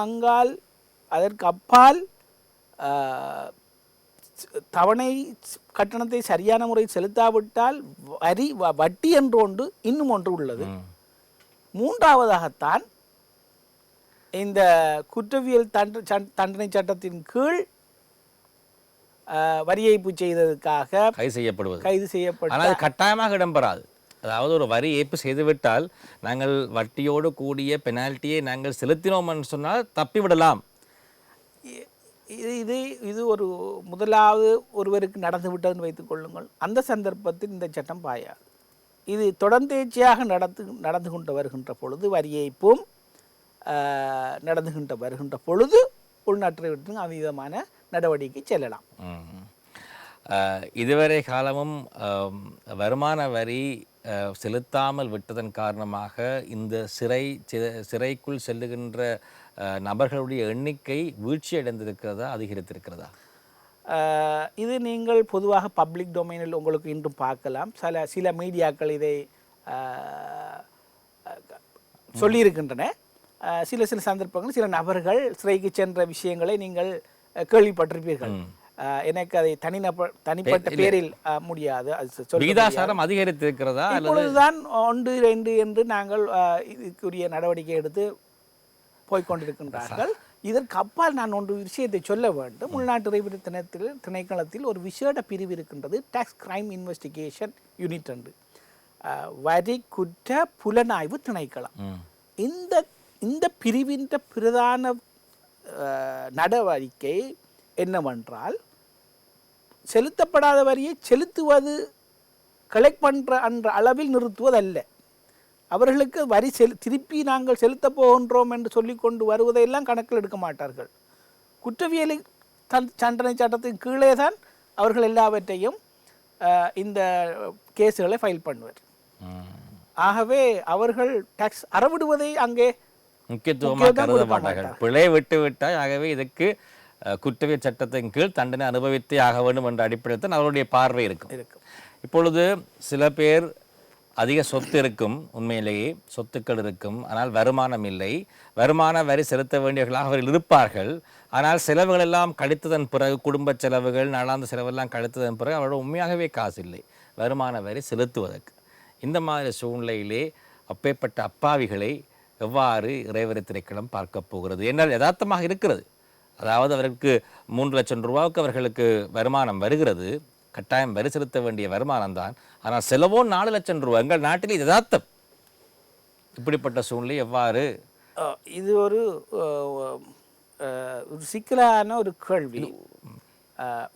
அப்பால் தவணை கட்டணத்தை சரியான முறை செலுத்தாவிட்டால் வட்டி என்று ஒன்று இன்னும் ஒன்று உள்ளது. மூன்றாவதாகத்தான் இந்த குற்றவியல் தண்டனை சட்டத்தின் கீழ் வரி ஏய்ப்பு செய்ததற்காக கைது செய்யப்பட்ட கட்டாயமாக இடம்பெறாது. அதாவது ஒரு வரி ஏய்ப்பு செய்துவிட்டால் நாங்கள் வட்டியோடு கூடிய பெனால்ட்டியை நாங்கள் செலுத்தினோம் என்று சொன்னால் தப்பிவிடலாம். இது ஒரு முதலாவது ஒருவருக்கு நடந்து விட்டதுன்னு வைத்துக் கொள்ளுங்கள். அந்த சந்தர்ப்பத்தில் இந்த சட்டம் பாயாது. இது தொடர்ந்தேர்ச்சியாக நடந்து கொண்டு வருகின்ற பொழுது, வரி ஏய்ப்பும் வருகின்ற பொழுது உள்நாட்டை விட்டு அவ்விதமான நடவடிக்கை செல்லலாம். இதுவரை காலமும் வருமான வரி செலுத்தாமல் விட்டதன் காரணமாக இந்த சிறைக்குள் செல்லுகின்ற நபர்களுடைய எண்ணிக்கை வீழ்ச்சி அடைந்திருக்கிறதா, அதிகரித்திருக்கிறதா? இது நீங்கள் பொதுவாக பப்ளிக் டொமைனில் உங்களுக்கு இன்றும் பார்க்கலாம். சில மீடியாக்கள் இதை சொல்லியிருக்கின்றன. சில சந்தர்ப்பங்கள் சில நபர்கள் சிறைக்கு சென்ற விஷயங்களை நீங்கள் கேள்விப்பட்டிருப்பீர்கள். எனக்கு அதை தனிப்பட்ட பேரில் முடியாது. விகிதாசாரம் அதிகரித்திருக்கிறதா? இப்பொழுதுதான் 1, 2 என்று நாங்கள் இதுக்குரிய நடவடிக்கை எடுத்து போய்கொண்டிருக்கின்றார்கள். இதற்கு அப்பால் நான் ஒன்று விஷயத்தை சொல்ல வேண்டும். உள்நாட்டு இறைவரி திணைக்களத்தில் ஒரு விசேட பிரிவு இருக்கின்றது, டாக்ஸ் கிரைம் இன்வெஸ்டிகேஷன் யூனிட் என்று, வரி குற்ற புலனாய்வு திணைக்களம். இந்த இந்த பிரிவின் பிரதான நடவடிக்கை என்னவென்றால், செலுத்தப்படாத வரியை செலுத்துவது, கலெக்ட் பண்ணுற என்ற அளவில் நிறுத்துவதல்ல. அவர்களுக்கு வரி திருப்பி நாங்கள் செலுத்தப் போகின்றோம் என்று சொல்லிக்கொண்டு வருவதையெல்லாம் கணக்கில் எடுக்க மாட்டார்கள். குற்றவியல் தண்டனை சட்டத்தின் கீழே தான் அவர்கள் எல்லாவற்றையும் இந்த கேஸுகளை ஃபைல் பண்ணுவர். ஆகவே அவர்கள் டாக்ஸ் அறவிடுவதை அங்கே முக்கியத்துவமாக கருத மாட்டார்கள். பிழை விட்டு விட்டால் ஆகவே இதுக்கு குற்றவியல் சட்டத்தின் கீழ் தண்டனை அனுபவித்தே ஆக வேண்டும் என்ற அடிப்படையில் தான் அவருடைய பார்வை இருக்கும். இப்பொழுது சில பேர் அதிக சொத்து இருக்கும், உண்மையிலேயே சொத்துக்கள் இருக்கும், ஆனால் வருமானம் இல்லை, வருமான வரி செலுத்த வேண்டியவர்களாக அவர்கள் இருப்பார்கள். ஆனால் செலவுகள் எல்லாம் கழித்ததன் பிறகு, குடும்ப செலவுகள், நாளாந்த செலவெல்லாம் கழித்ததன் பிறகு அவரோட உண்மையாகவே காசு இல்லை வருமான வரி செலுத்துவதற்கு. இந்த மாதிரி சூழ்நிலையிலே அப்பேற்பட்ட அப்பாவிகளை எவ்வாறு இறைவரி திணைக்களம் பார்க்க போகிறது? என்ன யதார்த்தமாக இருக்கிறது. அதாவது அவர்களுக்கு 3 லட்சம் ரூபாவுக்கு அவர்களுக்கு வருமானம் வருகிறது, கட்டாயம் வரி செலுத்த வேண்டிய வருமானம் தான். ஆனால் செலவோ 4 லட்சம் ரூபாய். எங்கள் நாட்டில் யதார்த்தம். இப்படிப்பட்ட சூழ்நிலை எவ்வாறு? இது ஒரு சிக்கலான ஒரு கேள்வி.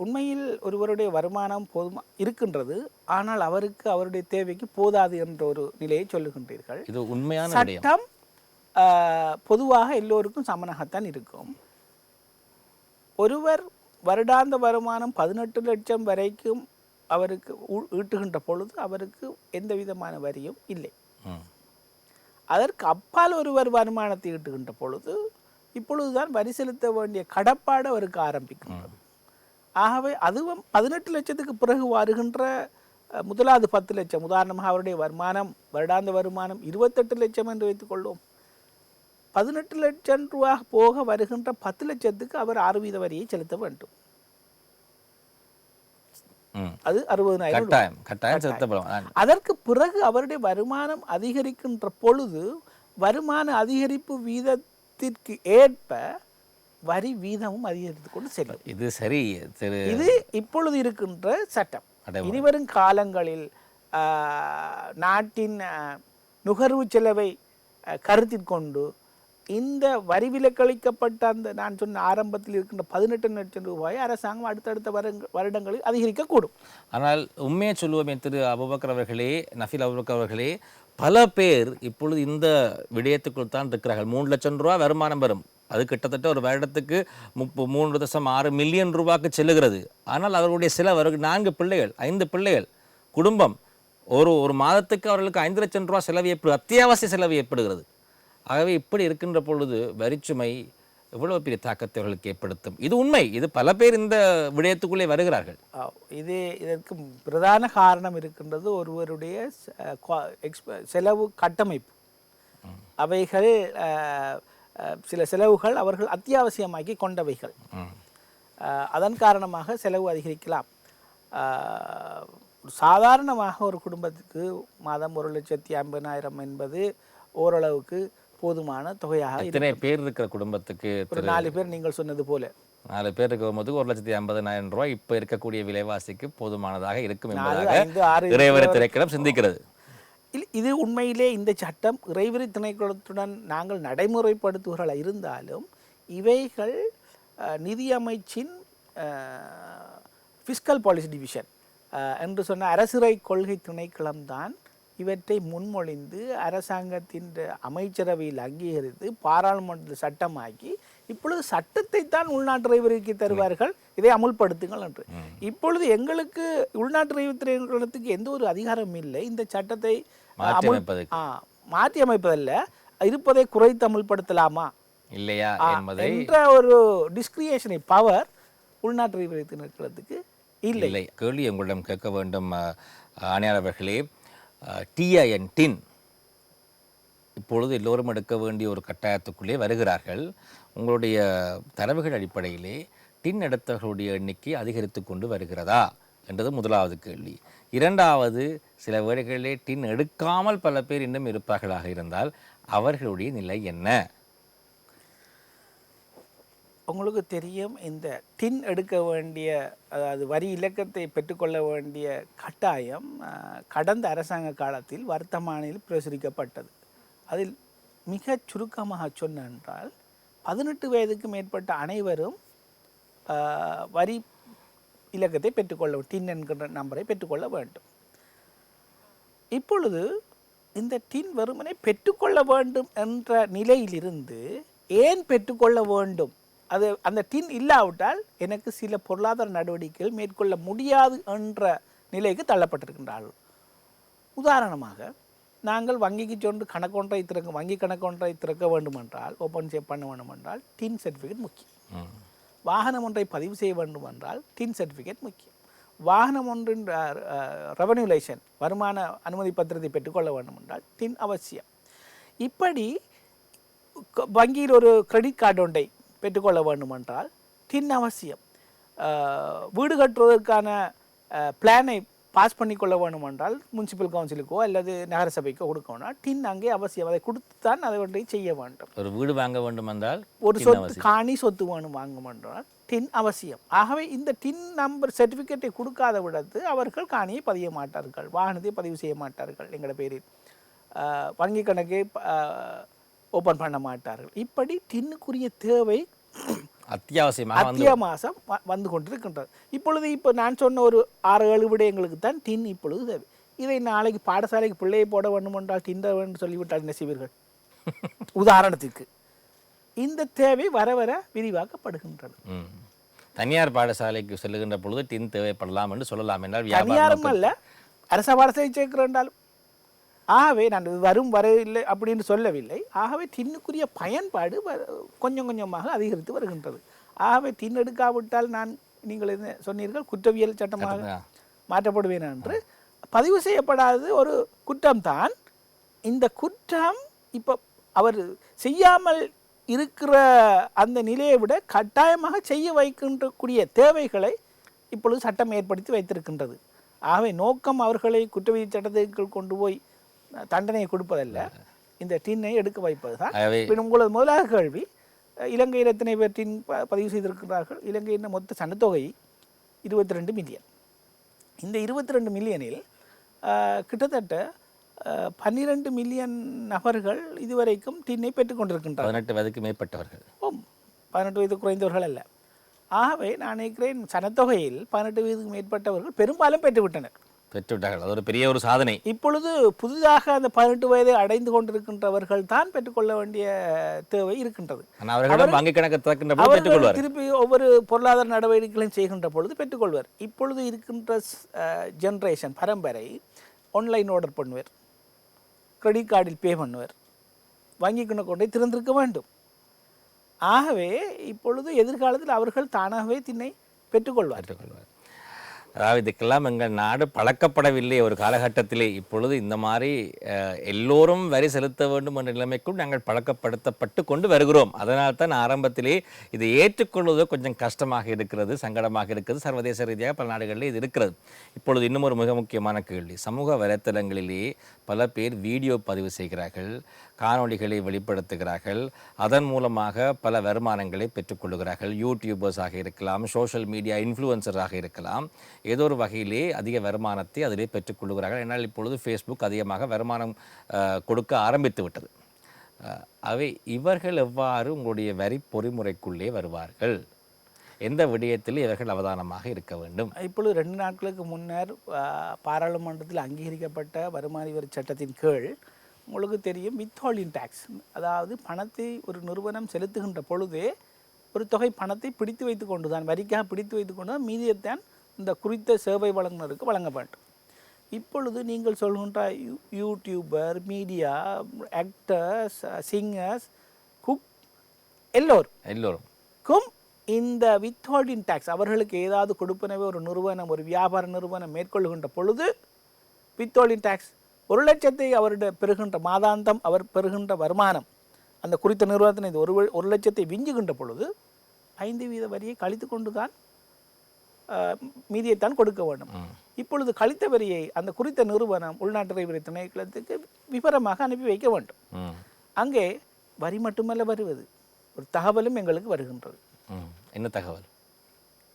உண்மையில் ஒருவருடைய வருமானம் இருக்கின்றது, ஆனால் அவருக்கு அவருடைய தேவைக்கு போதாது என்ற ஒரு நிலையை சொல்லுகின்றீர்கள். இது உண்மையான சட்டம் பொதுவாக எல்லோருக்கும் சமனாகத்தான் இருக்கும். ஒருவர் வருடாந்த வருமானம் 18 லட்சம் வரைக்கும் அவருக்கு ஈட்டுகின்ற பொழுது அவருக்கு எந்த விதமான வரியும் இல்லை. அதற்கு அப்பால் ஒருவர் வருமானத்தை ஈட்டுகின்ற பொழுது இப்பொழுதுதான் வரி செலுத்த வேண்டிய கடப்பாடு அவருக்கு ஆரம்பிக்கின்றது. ஆகவே அதுவும் 18 லட்சத்துக்கு பிறகு வருகின்ற முதலாவது 10 லட்சம், உதாரணமாக அவருடைய வருடாந்த வருமானம் 28 லட்சம் என்று வைத்துக்கொள்வோம். 18 லட்சம் ரூபாய் போக வருகின்ற 10 லட்சத்துக்கு அவர் 6% வரியை செலுத்த வேண்டும். அது 60,000. அதற்கு பிறகு அவருடைய வருமானம் அதிகரிக்கின்ற பொழுது வருமான அதிகரிப்பு வீதத்திற்கு ஏற்ப வரி வீதமும் அதிகரித்து கொண்டு செல்லும். இது சரி. இது இப்பொழுது இருக்கின்ற சட்டம். இனிவரும் காலங்களில் நாட்டின் நுகர்வு செலவை கருத்தில் கொண்டு இந்த வரி விலக்களிக்கப்பட்ட அந்த நான் சொன்ன ஆரம்பத்தில் இருக்கின்ற 18 லட்சம் ரூபாயை அரசாங்கம் அடுத்தடுத்த வருடங்களில் அதிகரிக்கக்கூடும். ஆனால் உண்மையை சொல்லுவோமே திரு அபுபக்கர் அவர்களே, நஃபீல் அபுபக்கர் அவர்களே, பல பேர் இப்பொழுது இந்த விடயத்துக்குள் தான் இருக்கிறார்கள். 3 லட்சம் ரூபா வருமானம் வரும், அது கிட்டத்தட்ட ஒரு வருடத்துக்கு 3.6 மில்லியன் ரூபாய்க்கு செல்லுகிறது. ஆனால் அவர்களுடைய செலவு 4 பிள்ளைகள் 5 பிள்ளைகள் குடும்பம், ஒரு மாதத்துக்கு அவர்களுக்கு 5 லட்சம் ரூபா செலவு அத்தியாவசிய செலவு ஏற்படுகிறது. ஆகவே இப்படி இருக்கின்ற பொழுது வரிச்சுமை எவ்வளவு பெரிய தாக்கத்தை அவர்களுக்கு ஏற்படுத்தும். இது உண்மை. இது பல பேர் இந்த விடயத்துக்குள்ளே வருகிறார்கள். இதற்கு பிரதான காரணம் இருக்கின்றது ஒருவருடைய செலவு கட்டமைப்பு. அவைகள் சில செலவுகள் அவர்கள் அத்தியாவசியமாக்கி கொண்டவைகள். அதன் காரணமாக செலவு அதிகரிக்கலாம். சாதாரணமாக ஒரு குடும்பத்துக்கு மாதம் 1,50,000 என்பது ஓரளவுக்கு போதுமான தொகையாக. எத்தனை பேர் இருக்கிற குடும்பத்துக்கு? ஒரு 4 பேர். நீங்கள் சொன்னது போல 4 பேர் இருக்கும்போது 1,50,000 ரூபாய் இப்ப இருக்கக்கூடிய விலைவாசிக்கு போதுமானதாக இருக்கும் என்பதாக இறைவரி திணைக்களம் சிந்திக்கிறது. இது உண்மையிலே இந்த சட்டம் இறைவரி திணைக்களத்துடன் நாங்கள் நடைமுறைப்படுத்துவர்களாக இருந்தாலும் இவைகள் நிதியமைச்சின் ஃபிஸ்கல் பாலிசி டிவிஷன் என்று சொன்ன அரசுரை கொள்கை திணைக்களம்தான் இவற்றை முன்மொழிந்து அரசாங்கத்தின் அமைச்சரவையில் அங்கீகரித்து பாராளுமன்றத்தில் சட்டமாக்கி இப்பொழுது சட்டத்தை தான் உள்நாட்டு இறைவரிக்கு தருவார்கள், இதை அமுல்படுத்துங்கள் என்று. இப்பொழுது எங்களுக்கு உள்நாட்டு இறைவரிக்கு எந்த ஒரு அதிகாரமும் இல்லை. இந்த சட்டத்தை மாற்றி அமைப்பதல்ல, இருப்பதை குறைத்து அமுல்படுத்தலாமா இல்லையா என்ற ஒரு டிஸ்கிரியேஷனை பவர் உள்நாட்டு இறைவரி திணைக்களத்துக்கு இல்லை. கேள்வி உங்களிடம் கேட்க வேண்டும் ஆணையாளர் அவர்களே. டிஐஎன் டின் இப்பொழுது எல்லோரும் எடுக்க வேண்டிய ஒரு கட்டாயத்துக்குள்ளே வருகிறார்கள். உங்களுடைய தரவுகள் அடிப்படையிலே டின் எடுத்தவர்களுடைய எண்ணிக்கை அதிகரித்து கொண்டு வருகிறதா என்றது முதலாவது கேள்வி. இரண்டாவது, சில வேளைகளிலே டின் எடுக்காமல் பல பேர் இன்னும் இருப்பார்களாக இருந்தால் அவர்களுடைய நிலை என்ன? உங்களுக்கு தெரியும் இந்த டின் எடுக்க வேண்டிய அதாவது வரி இலக்கத்தை பெற்றுக்கொள்ள வேண்டிய கட்டாயம் கடந்த அரசாங்க காலத்தில் வர்த்தமானியில் பிரசுரிக்கப்பட்டது. அதில் மிக சுருக்கமாக சொன்ன என்றால் 18 வயதுக்கு மேற்பட்ட அனைவரும் வரி இலக்கத்தை பெற்றுக்கொள்ள டின் என்கின்ற நம்பரை பெற்றுக்கொள்ள வேண்டும். இப்பொழுது இந்த டின் வெறுமனை பெற்றுக்கொள்ள வேண்டும் என்ற நிலையிலிருந்து ஏன் பெற்றுக்கொள்ள வேண்டும், அது அந்த டின் இல்லாவிட்டால் எனக்கு சில பொருளாதார நடவடிக்கைகள் மேற்கொள்ள முடியாது என்ற நிலைக்கு தள்ளப்பட்டிருக்கின்றார்கள். உதாரணமாக நாங்கள் வங்கிக்கு சென்று கணக்கொன்றை வங்கி கணக்கொன்றை திறக்க வேண்டுமென்றால் ஓப்பன் பண்ண வேண்டுமென்றால் டின் சர்டிஃபிகேட் முக்கியம். வாகனம் ஒன்றை பதிவு செய்ய வேண்டுமென்றால் டின் சர்டிஃபிகேட் முக்கியம். வாகனம் ஒன்றின் ரெவன்யூ லைசன்ஸ் வருமான அனுமதி பத்திரத்தை பெற்றுக்கொள்ள வேண்டுமென்றால் டின் அவசியம். இப்படி வங்கியில் ஒரு கிரெடிட் கார்டு ஒன்றை பெற்றுக்கொள்ள வேண்டுமென்றால் டின் அவசியம். வீடு கட்டுவதற்கான பிளானை பாஸ் பண்ணிக்கொள்ள வேண்டுமென்றால் முனிசிபல் கவுன்சிலுக்கோ அல்லது நகரசபைக்கோ கொடுக்கணும்னா டின் அங்கே அவசியம். அதை கொடுத்து தான் அதை ஒன்றை செய்ய வேண்டும். ஒரு வீடு வாங்க வேண்டும் என்றால் ஒரு சொத்து காணி சொத்து வேணும் வாங்க வேண்டால் டின் அவசியம். ஆகவே இந்த டின் நம்பர் சர்டிஃபிகேட்டை கொடுக்காத விடத்து அவர்கள் காணியை பதிய மாட்டார்கள், வாகனத்தை பதிவு செய்ய மாட்டார்கள், எங்களோட பேரில் வங்கி கணக்கை ஓப்பன் பண்ண மாட்டார்கள். இப்படி டின்னுக்குரிய தேவை அத்தியாவசியம் வந்து கொண்டிருக்கின்றது. இப்போ நான் சொன்ன ஒரு 6-7 விடயங்களுக்கு தான் டின் இப்பொழுது தேவை. இதை நாளைக்கு பாடசாலைக்கு பிள்ளையை போட வேண்டும் என்றால் டின் என்று சொல்லிவிட்டால் என்ன செய்வீர்கள்? உதாரணத்திற்கு இந்த தேவை வர வர விரிவாக்கப்படுகின்றது. தனியார் பாடசாலைக்கு செல்லுகின்ற பொழுது டின் தேவைப்படலாம் என்று சொல்லலாம் என்றால் தனியாரும் அல்ல அரச பாடசாலை சேர்க்கிறேன்றாலும். ஆகவே நான் வரவில்லை அப்படின்னு சொல்லவில்லை. ஆகவே டின்னுக்குரிய பயன்பாடு கொஞ்சம் கொஞ்சமாக அதிகரித்து வருகின்றது. ஆகவே டின் எடுக்காவிட்டால் நீங்கள் என்ன சொன்னீர்கள், குற்றவியல் சட்டமாக மாற்றப்படுவேன் என்று. பதிவு செய்யப்படாதது ஒரு குற்றம்தான். இந்த குற்றம் இப்போ அவர் செய்யாமல் இருக்கிற அந்த நிலையை விட கட்டாயமாக செய்ய வைக்கின்றக்கூடிய தேவைகளை இப்பொழுது சட்டம் ஏற்படுத்தி வைத்திருக்கின்றது. ஆகவே நோக்கம் அவர்களை குற்றவியல் சட்டத்திற்குள் கொண்டு போய் தண்டனையை கொடுப்பதல்ல, இந்த டின்னை எடுக்க வைப்பது தான். உங்களது முதலாக கேள்வி, இலங்கையில் எத்தனை பேர் டின் பதிவு செய்திருக்கிறார்கள்? இலங்கையின் மொத்த சனத்தொகை 22 மில்லியன். இந்த 22 மில்லியனில் கிட்டத்தட்ட 12 மில்லியன் நபர்கள் இதுவரைக்கும் டின்னை பெற்றுக்கொண்டிருக்கின்றனர். 18 வயதுக்கு மேற்பட்டவர்கள். 18 வயது குறைந்தவர்கள் அல்ல. ஆகவே நான் நினைக்கிறேன் சனத்தொகையில் 18 வயதுக்கு மேற்பட்டவர்கள் பெரும்பாலும் பெற்றுவிட்டார்கள். அது ஒரு பெரிய ஒரு சாதனை. இப்பொழுது புதிதாக அந்த 18 வயதை அடைந்து கொண்டிருக்கின்றவர்கள் தான் பெற்றுக்கொள்ள வேண்டிய தேவை இருக்கின்றது. திருப்பி ஒவ்வொரு பொருளாதார நடவடிக்கைகளையும் செய்கின்ற பொழுது பெற்றுக்கொள்வார். இப்பொழுது இருக்கின்ற ஜென்ரேஷன் பரம்பரை ஆன்லைன் ஆர்டர் பண்ணுவார், கிரெடிட் கார்டில் பே பண்ணுவார், வங்கி கணக்கொண்டை திறந்திருக்க வேண்டும். ஆகவே இப்பொழுது எதிர்காலத்தில் அவர்கள் தானாகவே தின்னை பெற்றுக்கொள்வார். அதாவது இதுக்கெல்லாம் எங்கள் நாடு பழக்கப்படவில்லை ஒரு காலகட்டத்திலே. இப்பொழுது இந்த மாதிரி எல்லோரும் வரி செலுத்த வேண்டும் என்ற நிலைமைக்கும் நாங்கள் பழக்கப்படுத்தப்பட்டு கொண்டு வருகிறோம். அதனால் தான் ஆரம்பத்திலே இதை ஏற்றுக்கொள்வது கொஞ்சம் கஷ்டமாக இருக்கிறது, சங்கடமாக இருக்கிறது. சர்வதேச ரீதியாக பல நாடுகளில் இது இருக்கிறது. இப்பொழுது இன்னும் ஒரு மிக முக்கியமான கேள்வி, சமூக வலைத்தளங்களிலே பல பேர் வீடியோ பதிவு செய்கிறார்கள், காணொளிகளை வெளிப்படுத்துகிறார்கள், அதன் மூலமாக பல வருமானங்களை பெற்றுக்கொள்கிறார்கள். யூடியூபர்ஸாக இருக்கலாம், சோஷியல் மீடியா இன்ஃப்ளூயன்சராக இருக்கலாம், ஏதோ ஒரு வகையிலே அதிக வருமானத்தை அதிலே பெற்றுக்கொள்கிறார்கள். என்னால் இப்பொழுது ஃபேஸ்புக் அதிகமாக வருமானம் கொடுக்க ஆரம்பித்து விட்டது. அவை இவர்கள் எவ்வாறு உங்களுடைய வரி பொறிமுறைக்குள்ளே வருவார்கள்? எந்த விடயத்தில் இவர்கள் அவதானமாக இருக்க வேண்டும்? இப்பொழுது 2 நாட்களுக்கு முன்னர் பாராளுமன்றத்தில் அங்கீகரிக்கப்பட்ட வருமான வரி சட்டத்தின் கீழ் உங்களுக்கு தெரியும் வித்ஹோல்டிங் டேக்ஸ், அதாவது பணத்தை ஒரு நிறுவனம் செலுத்துகின்ற பொழுதே ஒரு தொகை பணத்தை பிடித்து வைத்து கொண்டு தான், வரிக்காக பிடித்து வைத்து கொண்டு தான் மீதியைத்தான் இந்த குறித்த சேவை வழங்குனருக்கு வழங்க வேண்டும். இப்பொழுது நீங்கள் சொல்கின்ற YouTuber, media, actors, singers, cook எல்லோருக்கும் இந்த வித்ஹோல்டிங் டேக்ஸ் அவர்களுக்கு ஏதாவது கொடுப்பனவே ஒரு நிறுவனம், ஒரு வியாபார நிறுவனம் மேற்கொள்கின்ற பொழுது வித்ஹோல்டிங் டேக்ஸ் 1 லட்சத்தை அவருடைய பெறுகின்ற மாதாந்தம் அவர் பெறுகின்ற வருமானம் அந்த குறித்த நிறுவனத்தின் இது 1 லட்சத்தை விஞ்சுகின்ற பொழுது 5% வரியை கழித்து கொண்டு தான் மீதியைத்தான் கொடுக்க வேண்டும். இப்பொழுது கழித்த வரியை அந்த குறித்த நிறுவனம் உள்நாட்டு வரி திணைக்களத்துக்கு விவரமாக அனுப்பி வைக்க வேண்டும். அங்கே வரி மட்டுமல்ல வருவது, ஒரு தகவலும் எங்களுக்கு வருகின்றது. என்ன தகவல்?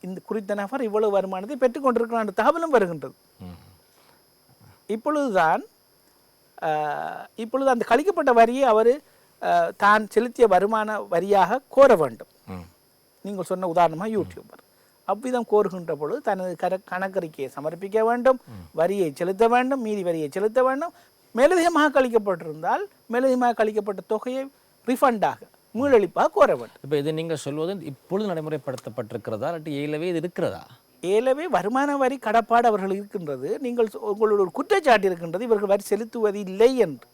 இந்த குறித்த நபர் இவ்வளவு வருமானத்தை பெற்றுக்கொண்டிருக்கிறான் என்ற தகவலும் வருகின்றது. இப்பொழுதுதான் இப்பொழுது அந்த கழிக்கப்பட்ட வரியை அவர் தான் செலுத்திய வருமான வரியாக கோர வேண்டும். நீங்கள் சொன்ன உதாரணமாக யூடியூபர் அவ்விதம் கோருகின்ற பொழுது தனது கணக்கறிக்கையை சமர்ப்பிக்க வேண்டும், வரியை செலுத்த வேண்டும், மீதி வரியை செலுத்த வேண்டும். மேலதிகமாக கழிக்கப்பட்டிருந்தால் மேலதிகமாக கழிக்கப்பட்ட தொகையை ரிஃபண்டாக மீளளிப்பாக கோர வேண்டும். இப்போ இது நீங்கள் சொல்வது இப்பொழுது நடைமுறைப்படுத்தப்பட்டிருக்கிறதா இல்லாட்டி ஏலவே இது இருக்கிறதா? ஏலவே வருமான வரி கடப்பாடு அவர்கள் இருக்கின்றது. நீங்கள் உங்களோட ஒரு குற்றச்சாட்டு இருக்கின்றது இவர்கள் வரி செலுத்துவது இல்லை என்று.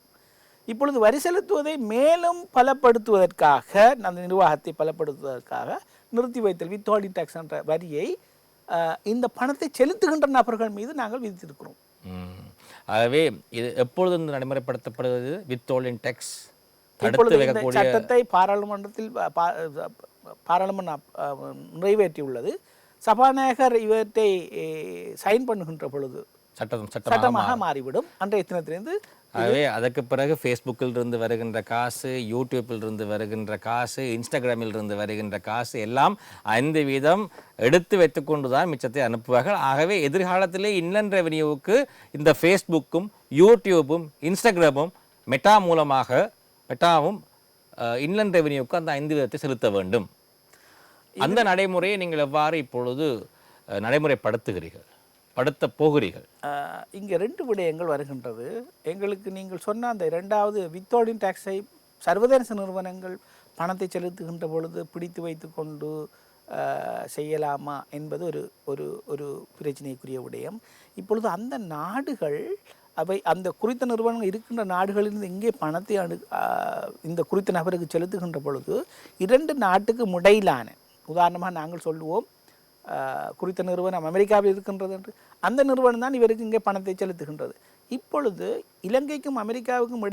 இப்பொழுது வரி செலுத்துவதை மேலும் பலப்படுத்துவதற்காக, அந்த நிர்வாகத்தை பலப்படுத்துவதற்காக நிறுத்தி வைத்தல் வித்ஹோல்டிங் டாக்ஸ் என்ற வரியை இந்த பணத்தை செலுத்துகின்ற நபர்கள் மீது நாங்கள் விதித்திருக்கிறோம். ஆகவே இது எப்பொழுது நடைமுறைப்படுத்தப்படுவது? வித்ஹோல்டிங் டாக்ஸ் சட்டத்தை பாராளுமன்றத்தில் பாராளுமன்றம் நிறைவேற்றியுள்ளது. சபாநாயகர் இவற்றை சைன் பண்ணுகின்ற பொழுது சட்டமாக மாறிவிடும் அன்றைய தினத்திலிருந்து. ஆகவே அதற்கு பிறகு ஃபேஸ்புக்கில் இருந்து வருகின்ற காசு, யூடியூப்பில் இருந்து வருகின்ற காசு, இன்ஸ்டாகிராமில் இருந்து வருகின்ற காசு எல்லாம் 5% எடுத்து வைத்துக்கொண்டு தான் மிச்சத்தை அனுப்புவார்கள். ஆகவே எதிர்காலத்திலே இன்லண்ட் ரெவென்யூவுக்கு இந்த ஃபேஸ்புக்கும் யூடியூப்பும் இன்ஸ்டாகிராமும் மெட்டாவும் இன்லண்ட் ரெவென்யூவுக்கு அந்த 5% செலுத்த வேண்டும். அந்த நடைமுறையை நீங்கள் எவ்வாறு இப்பொழுது நடைமுறைப்படுத்துகிறீர்கள், படுத்த போகிறீர்கள்? இங்கே 2 விடயங்கள் வருகின்றது. எங்களுக்கு நீங்கள் சொன்ன அந்த 2வது வித்ஹோல்டிங் டாக்ஸை சர்வதேச நிறுவனங்கள் பணத்தை செலுத்துகின்ற பொழுது பிடித்து வைத்து கொண்டு செய்யலாமா என்பது ஒரு ஒரு ஒரு பிரச்சனைக்குரிய விடயம். இப்பொழுது அந்த நாடுகள் அவை அந்த குறித்த நிறுவனங்கள் இருக்கின்ற நாடுகளிலிருந்து எங்கே பணத்தை இந்த குறித்த நபருக்கு செலுத்துகின்ற பொழுது 2 நாட்டுக்கு இடையிலான, உதாரணமாக நாங்கள் சொல்லுவோம் குறித்த நிறுவனம் அமெரிக்காவில் இருக்கின்றது என்று, அந்த நிறுவனம் தான் இவருக்கு இங்கே பணத்தை செலுத்துகின்றது. இப்பொழுது இலங்கைக்கும் அமெரிக்காவுக்கும்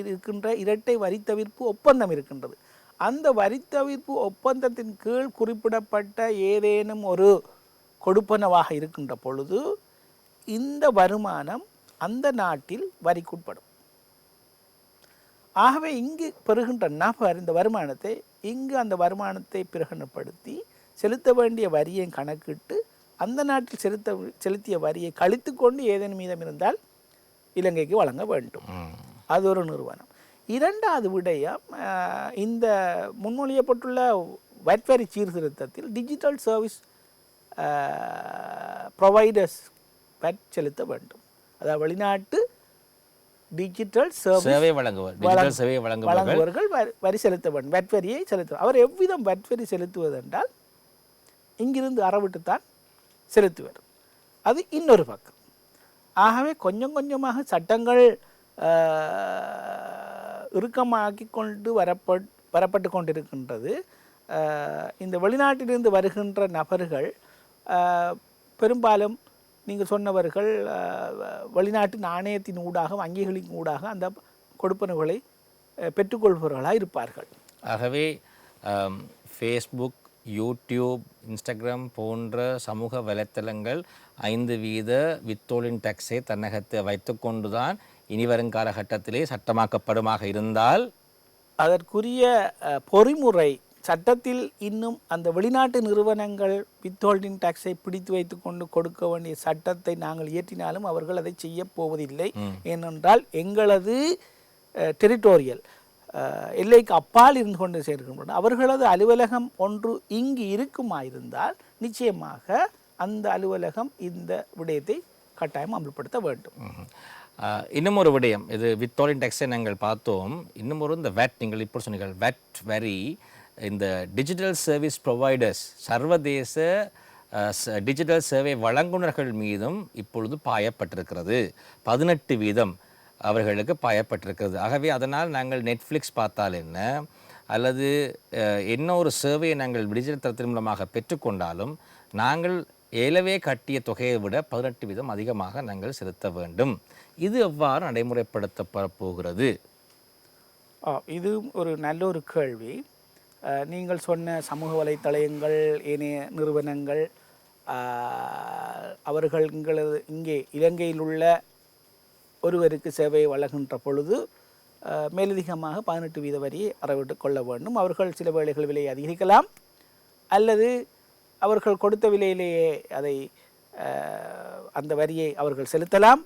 இருக்கின்ற இரட்டை வரி தவிர்ப்பு ஒப்பந்தம் இருக்கின்றது. அந்த வரி தவிர்ப்பு ஒப்பந்தத்தின் கீழ் குறிப்பிடப்பட்ட ஏதேனும் ஒரு கொடுப்பனவாக இருக்கின்ற பொழுது இந்த வருமானம் அந்த நாட்டில் வரிக்குட்படும். ஆகவே இங்கு பெறுகின்ற நபர் இந்த வருமானத்தை இங்கு அந்த வருமானத்தை பிரகடனப்படுத்தி செலுத்த வேண்டிய வரியை கணக்கிட்டு அந்த நாட்டில் செலுத்திய வரியை கழித்து கொண்டு ஏதேனும் மீதம் இருந்தால் இலங்கைக்கு வழங்க வேண்டும். அது ஒரு நிறுவனம். 2வது விடயம், இந்த முன்மொழியப்பட்டுள்ள வரி சீர்திருத்தத்தில் டிஜிட்டல் சர்வீஸ் ப்ரொவைடர்ஸ் வரி செலுத்த வேண்டும். அதாவது வெளிநாட்டு டிஜிட்டல் சேவை வழங்குபவர்கள் வரி செலுத்த வேண்டும், வரியை செலுத்த. அவர் எவ்விதம் வரி செலுத்துவதென்றால் இங்கிருந்து அறவிட்டுத்தான் செலுத்துவார். அது இன்னொரு பக்கம். ஆகவே கொஞ்சம் கொஞ்சமாக சட்டங்கள் இறுக்கமாக்கி கொண்டு வரப்பட்டு கொண்டிருக்கின்றது. இந்த வெளிநாட்டிலிருந்து வருகின்ற நபர்கள் பெரும்பாலும் நீங்கள் சொன்னவர்கள் வெளிநாட்டு நாணயத்தின் ஊடாக, வங்கிகளின் ஊடாக அந்த கொடுப்பனவுகளை பெற்றுக்கொள்பவர்களாக இருப்பார்கள். ஆகவே ஃபேஸ்புக், யூடியூப், இன்ஸ்டாகிராம் போன்ற சமூக வலைத்தளங்கள் 5% வித்ஹோல்டிங் டாக்ஸை தன்னகத்தை வைத்துக்கொண்டு தான் இனி வரும் காலகட்டத்திலே சட்டமாக்கப்படுமாக இருந்தால் அதற்குரிய பொறிமுறை சட்டத்தில் இன்னும் அந்த வெளிநாட்டு நிறுவனங்கள் வித்ஹோல்டிங் டாக்ஸை பிடித்து வைத்து கொண்டு கொடுக்க வேண்டிய சட்டத்தை நாங்கள் இயற்றினாலும் அவர்கள் அதை செய்ய போவதில்லை. ஏனென்றால் எங்களது டெரிட்டோரியல் எல்லைக்கு அப்பால் இருந்து கொண்டு சேர்க்கின்றன. அவர்களது அலுவலகம் ஒன்று இங்கு இருக்குமாயிருந்தால் நிச்சயமாக அந்த அலுவலகம் இந்த விடயத்தை கட்டாயம் அமல்படுத்த வேண்டும். இன்னும் ஒரு விடயம், இது வித்ஹோல்டிங் டாக்ஸை நாங்கள் பார்த்தோம். இன்னும் ஒரு இந்த வேட், நீங்கள் இப்போ சொன்னீர்கள் வேட் வரி இந்த டிஜிட்டல் சர்வீஸ் ப்ரொவைடர்ஸ், சர்வதேச டிஜிட்டல் சேவை வழங்குனர்கள் மீதும் இப்பொழுது பாயப்பட்டிருக்கிறது. 18% அவர்களுக்கு பாயப்பட்டிருக்கிறது. ஆகவே அதனால் நாங்கள் நெட்ஃப்ளிக்ஸ் பார்த்தால் என்ன, அல்லது என்ன ஒரு சேவையை நாங்கள் டிஜிட்டல் தளத்தின் மூலமாக பெற்றுக்கொண்டாலும் நாங்கள் ஏலவே கட்டிய தொகையை விட 18% அதிகமாக நாங்கள் செலுத்த வேண்டும். இது எவ்வாறு நடைமுறைப்படுத்தப்பட போகிறது? இது ஒரு நல்ல ஒரு கேள்வி. நீங்கள் சொன்ன சமூக வலைத்தளங்கள், ஏனைய நிறுவனங்கள் அவர்கள் இங்கே இலங்கையில் உள்ள ஒருவருக்கு சேவையை வழங்குகின்ற பொழுது மேலதிகமாக 18% வரியை அறவிட்டு கொள்ள வேண்டும். அவர்கள் சில வேளைகள் விலையை அதிகரிக்கலாம், அல்லது அவர்கள் கொடுத்த விலையிலேயே அதை அந்த வரியை அவர்கள் செலுத்தலாம்.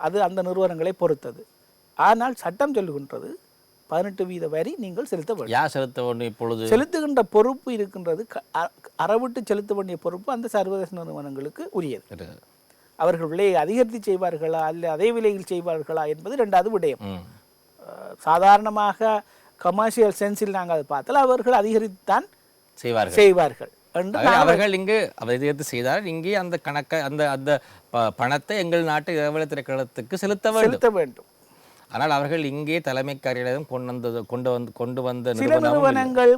அது அந்த நிறுவனங்களை பொறுத்தது. ஆனால் சட்டம் சொல்லுகின்றது 18% வரி நீங்கள் செலுத்த வேண்டும். யார் செலுத்த வேண்டும்? இப்பொழுது செலுத்துகின்ற பொறுப்பு இருக்கின்றது. அறவிட்டு செலுத்த வேண்டிய பொறுப்பு அந்த சர்வதேச நிறுவனங்களுக்கு உரியது. அவர்கள் விலையை அதிகரித்து செய்வார்களா அல்ல அதே விலையில் செய்வார்களா என்பது இரண்டாவது விடயம். சாதாரணமாக கமர்ஷியல் சென்ஸில் நாங்கள் அதை பார்த்தால் அவர்கள் அதிகரித்துத்தான் செய்வார்கள். அவர்கள் இங்கு அதிகரித்து செய்தால் இங்கே அந்த கணக்கை அந்த பணத்தை எங்கள் நாட்டு இறைவலை திணைக்களத்துக்கு செலுத்த வேண்டும். ஆனால் அவர்கள் இங்கே தலைமை காரியாலயம் கொண்டு வந்த சில நிறுவனங்கள்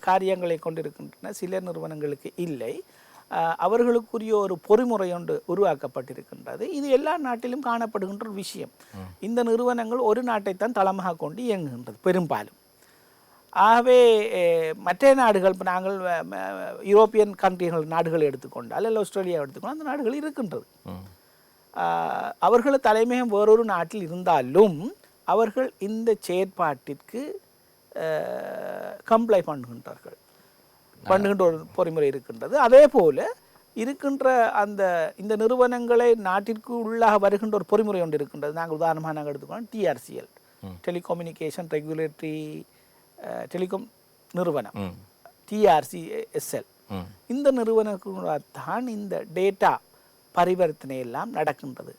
காரியங்களை கொண்டிருக்கின்றன, சில நிறுவனங்களுக்கு இல்லை. அவர்களுக்குரிய ஒரு பொறிமுறை ஒன்று உருவாக்கப்பட்டிருக்கின்றது. இது எல்லா நாட்டிலும் காணப்படுகின்ற ஒரு விஷயம். இந்த நிறுவனங்கள் ஒரு நாட்டைத்தான் தளமாக கொண்டு இயங்குகின்றது பெரும்பாலும். ஆகவே மற்ற நாடுகள், இப்போ நாங்கள் யூரோப்பியன் கண்ட்ரிகள் நாடுகள் எடுத்துக்கொண்டால் இல்லை ஆஸ்திரேலியா எடுத்துக்கொண்டால் அந்த நாடுகள் இருக்கின்றது. அவர்கள் தலைமையம் வேறொரு நாட்டில் இருந்தாலும் அவர்கள் இந்த செயற்பாட்டிற்கு கம்ப்ளை பண்ணுகின்ற ஒரு பொறிமுறை இருக்கின்றது. அதே போல் இருக்கின்ற இந்த நிறுவனங்களை நாட்டிற்கு உள்ளாக வருகின்ற ஒரு பொறிமுறை ஒன்று இருக்கின்றது. நாங்கள் உதாரணமாக நாங்கள் எடுத்துக்கோம் டிஆர்சிஎல், டெலிகம்யூனிகேஷன் ரெகுலேட்டரி டெலிகாம் நிறுவனம், டிஆர்சிஎஸ்எல். இந்த நிறுவனத்தான் இந்த டேட்டா பரிவர்த்தனை எல்லாம் நடக்கின்றது.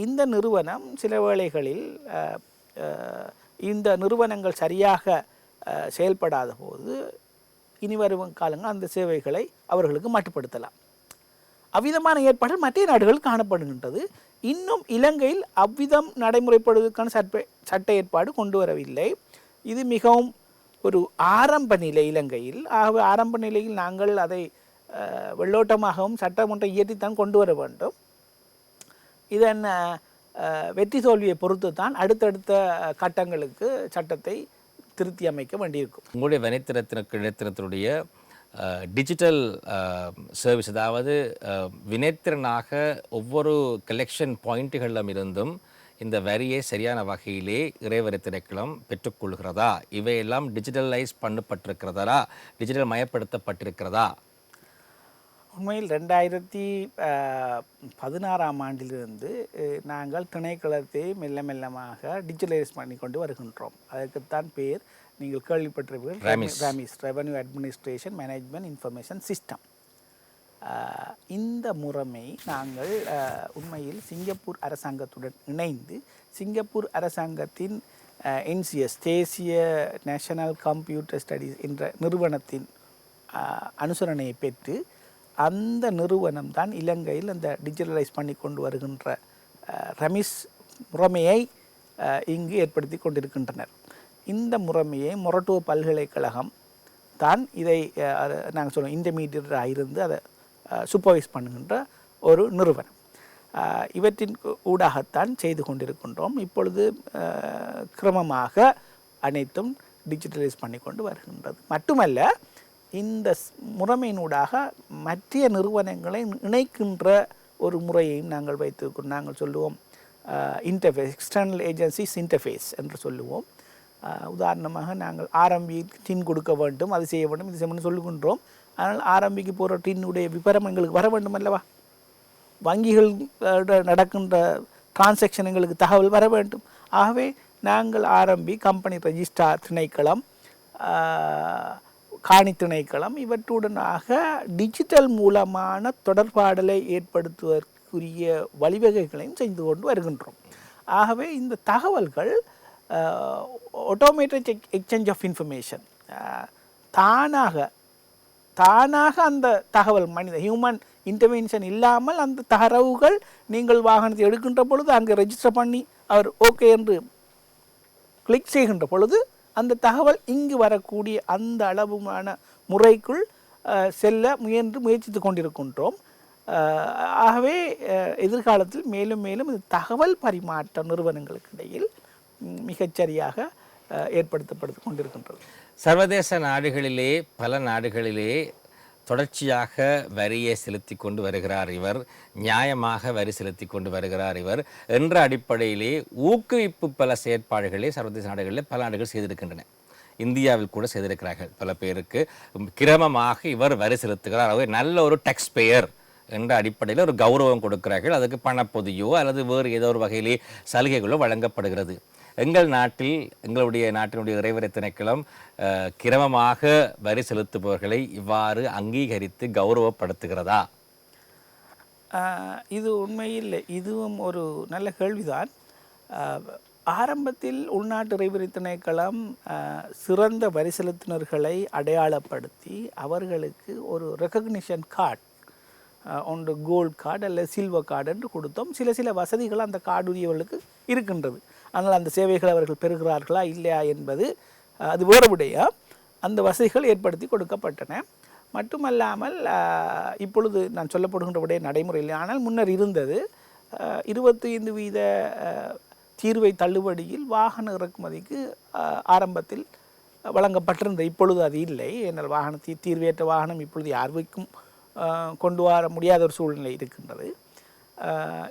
இந்த நிறுவனம் சில வேளைகளில் இந்த நிறுவனங்கள் சரியாக செயல்படாத போது இனி வரும் காலங்கள் அந்த சேவைகளை அவர்களுக்கு மட்டுப்படுத்தலாம். அவ்விதமான ஏற்பாடுகள் மற்ற நாடுகள் காணப்படுகின்றது. இன்னும் இலங்கையில் அவ்விதம் நடைமுறைப்படுவதற்கான சட்ட ஏற்பாடு கொண்டு வரவில்லை. இது மிகவும் ஒரு ஆரம்ப நிலை இலங்கையில். ஆகவே ஆரம்ப நிலையில் நாங்கள் அதை வெள்ளோட்டமாகவும் சட்டமன்ற இயற்றித்தான் கொண்டு வர வேண்டும். இதன் வெற்றி தோல்வியை பொறுத்து தான் அடுத்தடுத்த கட்டங்களுக்கு சட்டத்தை திருத்தி அமைக்க வேண்டியிருக்கும். உங்களுடைய வினைத்திறத்தினுடைய டிஜிட்டல் சர்வீஸ், அதாவது வினைத்திறனாக ஒவ்வொரு கலெக்ஷன் பாயிண்ட்டுகளிலும் இருந்தும் இந்த வரியை சரியான வகையிலே இறைவரி திணைக்களம் பெற்றுக்கொள்கிறதா? இவையெல்லாம் டிஜிட்டலைஸ் பண்ணப்பட்டிருக்கிறதா? டிஜிட்டல் மயப்படுத்தப்பட்டிருக்கிறதா? உண்மையில் 2016ஆம் ஆண்டிலிருந்து நாங்கள் திணைக்களத்தை மெல்ல மெல்லமாக டிஜிட்டலைஸ் பண்ணி கொண்டு வருகின்றோம். அதற்குத்தான் பேர் நீங்கள் கேள்விப்பட்டிருப்பீர்கள், RAMIS, revenue administration management information system. இந்த முறைமை நாங்கள் உண்மையில் சிங்கப்பூர் அரசாங்கத்துடன் இணைந்து சிங்கப்பூர் அரசாங்கத்தின் NCS தேசிய நேஷனல் கம்ப்யூட்டர் ஸ்டடீஸ் என்ற நிறுவனத்தின் அனுசரணையை பெற்று அந்த நிறுவனம் தான் இலங்கையில் அந்த டிஜிட்டலைஸ் பண்ணி கொண்டு வருகின்ற ரமிஸ் முறைமையை இங்கு ஏற்படுத்தி கொண்டிருக்கின்றனர். இந்த முறைமையை மொரட்டுவ பல்கலைக்கழகம் தான் இதை நாங்கள் சொல்லுவோம் இன்டர்மீடியட்டாக இருந்து அதை சூப்பர்வைஸ் பண்ணுகின்ற ஒரு நிறுவனம். இவற்றின் ஊடாகத்தான் செய்து கொண்டிருக்கின்றோம். இப்பொழுது கிரமமாக அனைத்தும் டிஜிட்டலைஸ் பண்ணி கொண்டு வருகின்றது. மட்டுமல்ல, இந்த முறைமையினூடாக மற்ற நிறுவனங்களை இணைக்கின்ற ஒரு முறையையும் நாங்கள் வைத்திருக்கிறோம். நாங்கள் சொல்லுவோம் இன்டர்ஃபேஸ், எக்ஸ்டர்னல் ஏஜென்சிஸ் இன்டர்ஃபேஸ் என்று சொல்லுவோம். உதாரணமாக நாங்கள் ஆர்எம்பி டின் கொடுக்க வேண்டும், அது செய்ய வேண்டும், இது செய்யணும்னு சொல்லுகின்றோம். ஆனால் ஆர்எம்பிக்கு போகிற டின்னுடைய விவரம் எங்களுக்கு வர வேண்டும் அல்லவா? வங்கிகள் நடக்கின்ற டிரான்சாக்ஷன் எங்களுக்கு தகவல் வர வேண்டும். ஆகவே நாங்கள் ஆர்எம்பி, கம்பெனி ரெஜிஸ்ட்ரார் திணைக்களம், காணி திணைக்களம் இவற்றுடனாக டிஜிட்டல் மூலமான தொடர்பாடலை ஏற்படுத்துவதற்குரிய வழிவகைகளையும் செய்து கொண்டு வருகின்றோம். ஆகவே இந்த தகவல்கள் ஆட்டோமேட்டட் எக்ஸ்சேஞ்ச் ஆஃப் இன்ஃபர்மேஷன் தானாக அந்த தகவல் மனித ஹியூமன் இன்டர்வென்ஷன் இல்லாமல் அந்த தரவுகள் நீங்கள் வாகனத்தை எடுக்கின்ற பொழுது அங்கே ரெஜிஸ்டர் பண்ணி அவர் ஓகே என்று கிளிக் செய்கின்ற பொழுது அந்த தகவல் இங்கு வரக்கூடிய அந்த அளவுமான முறைக்குள் செல்ல முயற்சித்து கொண்டிருக்கின்றோம். ஆகவே எதிர்காலத்தில் மேலும் மேலும் இந்த தகவல் பரிமாற்ற நிறுவனங்களுக்கு இடையில் மிகச்சரியாக ஏற்படுத்தப்பட்டு கொண்டிருக்கின்றது. சர்வதேச நாடுகளிலே பல நாடுகளிலே தொடர்ச்சியாக வரியை செலுத்தி கொண்டு வருகிறார் இவர், நியாயமாக வரி செலுத்தி கொண்டு வருகிறார் இவர் என்ற அடிப்படையிலே ஊக்குவிப்பு பல செயற்பாடுகளே சர்வதேச நாடுகளிலே பல நாடுகள் செய்திருக்கின்றன. இந்தியாவில் கூட செய்திருக்கிறார்கள் பல பேருக்கு. கிரமமாக இவர் வரி செலுத்துகிறார், அவர் நல்ல ஒரு டேக்ஸ் பேயர் என்ற அடிப்படையில் ஒரு கௌரவம் கொடுக்கிறார்கள். அதுக்கு பணப்பொதியோ அல்லது வேறு ஏதோ ஒரு வகையிலே சலுகைகளோ வழங்கப்படுகிறது. எங்கள் நாட்டில், எங்களுடைய நாட்டினுடைய இறைவரை திணைக்களம் கிரமமாக வரி செலுத்துபவர்களை இவ்வாறு அங்கீகரித்து கௌரவப்படுத்துகிறதா? இது உண்மையில் இதுவும் ஒரு நல்ல கேள்விதான். ஆரம்பத்தில் உள்நாட்டு இறைவரி திணைக்களம் சிறந்த வரி செலுத்தினர்களை அடையாளப்படுத்தி அவர்களுக்கு ஒரு ரெக்கக்னிஷன் கார்டு, ஒன்று கோல்டு கார்டு அல்லது சில்வர் கார்டு என்று கொடுத்தோம். சில வசதிகள் அந்த கார்டு உரியவர்களுக்கு இருக்கின்றது. ஆனால் அந்த சேவைகளை அவர்கள் பெறுகிறார்களா இல்லையா என்பது அது வேறு விடையா. அந்த வசதிகள் ஏற்படுத்தி கொடுக்கப்பட்டன. மட்டுமல்லாமல் இப்பொழுது நான் சொல்லப்படுகின்ற விடைய நடைமுறையில், ஆனால் முன்னர் இருந்தது 25% தீர்வை தள்ளுபடியில் வாகன இறக்குமதிக்கு ஆரம்பத்தில் வழங்கப்பட்டிருந்த. இப்பொழுது அது இல்லை. ஏனால் தீர்வையற்ற வாகனம் இப்பொழுது யாருக்கும் கொண்டு வர முடியாத ஒரு சூழ்நிலை இருக்கின்றது.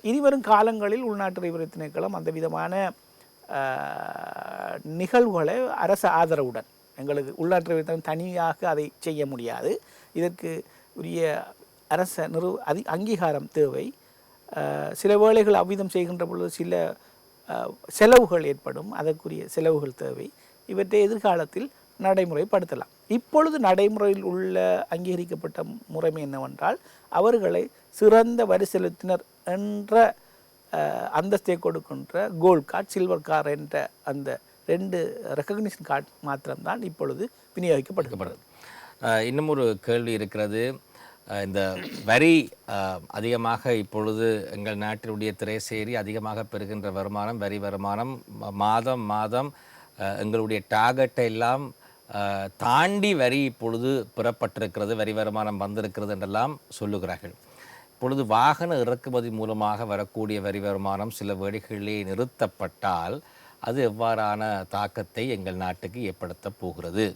இனிவரும் காலங்களில் உள்நாட்டு இறைவரி திணைக்களம் அந்த விதமான நிகழ்வுகளை அரசு ஆதரவுடன், எங்களுக்கு உள்நாட்டு இறைவரி திணைக்களம் தனியாக அதை செய்ய முடியாது, இதற்கு உரிய அரச அங்கீகாரம் தேவை. சில வேளைகள் அவ்விதம் செய்கின்ற பொழுது சில செலவுகள் ஏற்படும், அதற்குரிய செலவுகள் தேவை. இவற்றை எதிர்காலத்தில் நடைமுறைப்படுத்தலாம். இப்பொழுது நடைமுறையில் உள்ள அங்கீகரிக்கப்பட்ட முறைமை என்னவென்றால், அவர்களை சிறந்த வரி செலுத்தினர் என்ற அந்தஸ்தை கொடுக்கின்ற கோல்டு கார்டு, சில்வர் கார்டு என்ற அந்த 2 ரெக்கக்னிஷன் கார்டு மாத்திரம்தான் இப்பொழுது விநியோகிக்கப்படுகிறது. இன்னும் ஒரு கேள்வி இருக்கிறது. இந்த வரி அதிகமாக இப்பொழுது எங்கள் நாட்டினுடைய திரைசேரி அதிகமாக பெறுகின்ற வருமானம், வரி வருமானம் மாதம் மாதம் எங்களுடைய டார்கெட்டை எல்லாம் தாண்டி வரி இப்பொழுது பெறப்பட்டிருக்கிறது, வரி வருமானம் வந்திருக்கிறது என்றெல்லாம் சொல்லுகிறார்கள். இப்பொழுது வாகன இறக்குமதி மூலமாக வரக்கூடிய வரி வருமானம் சில வேளைகளிலே நிறுத்தப்பட்டால் அது எவ்வாறான தாக்கத்தை எங்கள் நாட்டுக்கு ஏற்படுத்த போகிறது?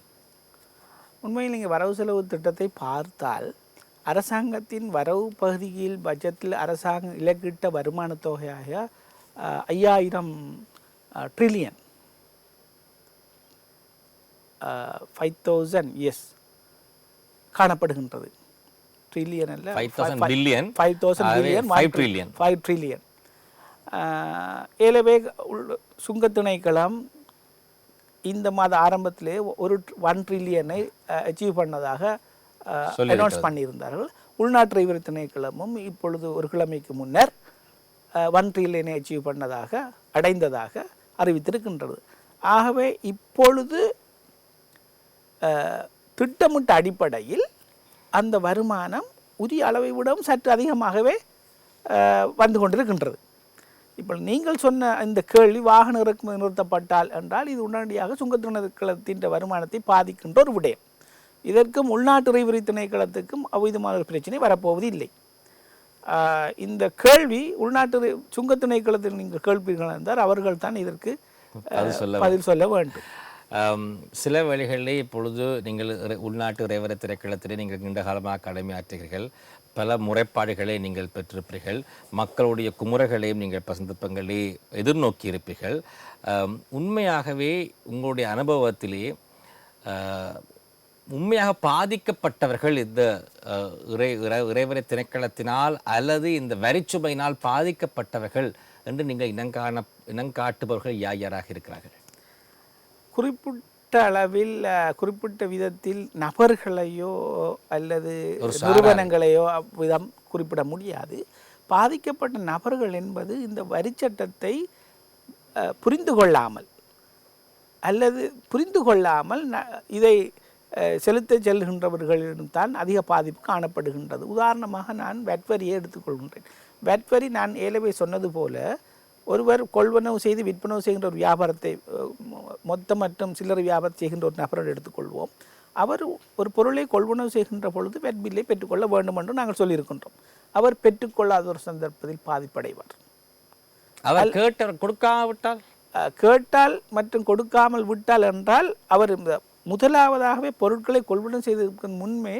உண்மையில் நீங்கள் வரவு செலவு திட்டத்தை பார்த்தால், அரசாங்கத்தின் வரவு பகுதியில் பட்ஜெட்டில் அரசாங்கம் இலக்கிட்ட வருமான தொகையாக 5000 ட்ரில்லியன் 5000 எஸ் காணப்படுகின்றது. ட்ரில்லியன் அல்ல, 5000 பில்லியன், 5000 பில்லியன், 5 ட்ரில்லியன். ஏலவே சுங்க திணைக்களம் இந்த மாத ஆரம்பத்திலே ஒரு 1 ட்ரில்லியனை அச்சீவ் பண்ணதாக அனௌன்ஸ் பண்ணியிருந்தார்கள். உள்நாட்டு இறைவரி திணைக்களமும் இப்பொழுது ஒரு கிழமைக்கு முன்னர் 1 ட்ரில்லியனை அச்சீவ் அடைந்ததாக அறிவித்திருக்கின்றது. ஆகவே இப்பொழுது திட்டமிட்ட அடிப்படையில் அந்த வருமானம் உரிய அளவை விடவும் சற்று அதிகமாகவே வந்து கொண்டிருக்கின்றது. இப்போ நீங்கள் சொன்ன இந்த கேள்வி, வாகன இறக்குமதி நிறுத்தப்பட்டால் என்றால் இது உடனடியாக சுங்கத்திணைக்களத்தின் வருமானத்தை பாதிக்கின்ற ஒரு விடயம். இதற்கும் உள்நாட்டு இறைவரி திணைக்களத்துக்கும் அவ்விதமான ஒரு பிரச்சனை வரப்போவது இல்லை. இந்த கேள்வி உள்நாட்டு சுங்க திணைக்களத்தில் நீங்கள் கேள்விகள் இருந்தால் அவர்கள் தான் இதற்கு பதில் சொல்ல வேண்டும். சில வேளைகளிலே இப்பொழுது நீங்கள் உள்நாட்டு இறைவரை திணைக்களத்திலே நீங்கள் நீண்ட காலமாக கடமையாற்றுகிறீர்கள், பல முறைப்பாடுகளை நீங்கள் பெற்றிருப்பீர்கள், மக்களுடைய குமுறைகளையும் நீங்கள் சந்தர்ப்பங்களே எதிர்நோக்கி இருப்பீர்கள். உண்மையாகவே உங்களுடைய அனுபவத்திலே உண்மையாக பாதிக்கப்பட்டவர்கள் இந்த இறைவரை திணைக்களத்தினால் அல்லது இந்த வரிச்சுமையினால் பாதிக்கப்பட்டவர்கள் என்று நீங்கள் இனங்காட்டுபவர்கள் யாராக இருக்கிறார்கள்? குறிப்பிட்ட அளவில், குறிப்பிட்ட விதத்தில் நபர்களையோ அல்லது நிறுவனங்களையோ விதம் குறிப்பிட முடியாது. பாதிக்கப்பட்ட நபர்கள் என்பது இந்த வரிச்சட்டத்தை புரிந்து கொள்ளாமல் அல்லது புரிந்து கொள்ளாமல் இதை செலுத்த செல்கின்றவர்களிடம் தான் அதிக பாதிப்பு காணப்படுகின்றது. உதாரணமாக நான் வெட்வரியை எடுத்துக்கொள்கின்றேன். வெட்வரி நான் ஏலவே சொன்னது போல, ஒருவர் கொள்வனவு செய்து விற்பனவு செய்கின்ற ஒரு வியாபாரத்தை, மொத்த மற்றும் சில்லறை வியாபாரம் செய்கின்ற ஒரு நபரை எடுத்துக்கொள்வோம். அவர் ஒரு பொருளை கொள்வனவு செய்கின்ற பொழுது வெட் பில்லை பெற்றுக்கொள்ள வேண்டும் என்று நாங்கள் சொல்லியிருக்கின்றோம். அவர் பெற்றுக்கொள்ளாத ஒரு சந்தர்ப்பத்தில் பாதிப்படைவார். அவர் கொடுக்காவிட்டால், கேட்டால் மற்றும் கொடுக்காமல் விட்டால் என்றால், அவர் முதலாவதாகவே பொருட்களை கொள்வனவு செய்ததற்கு முன்பே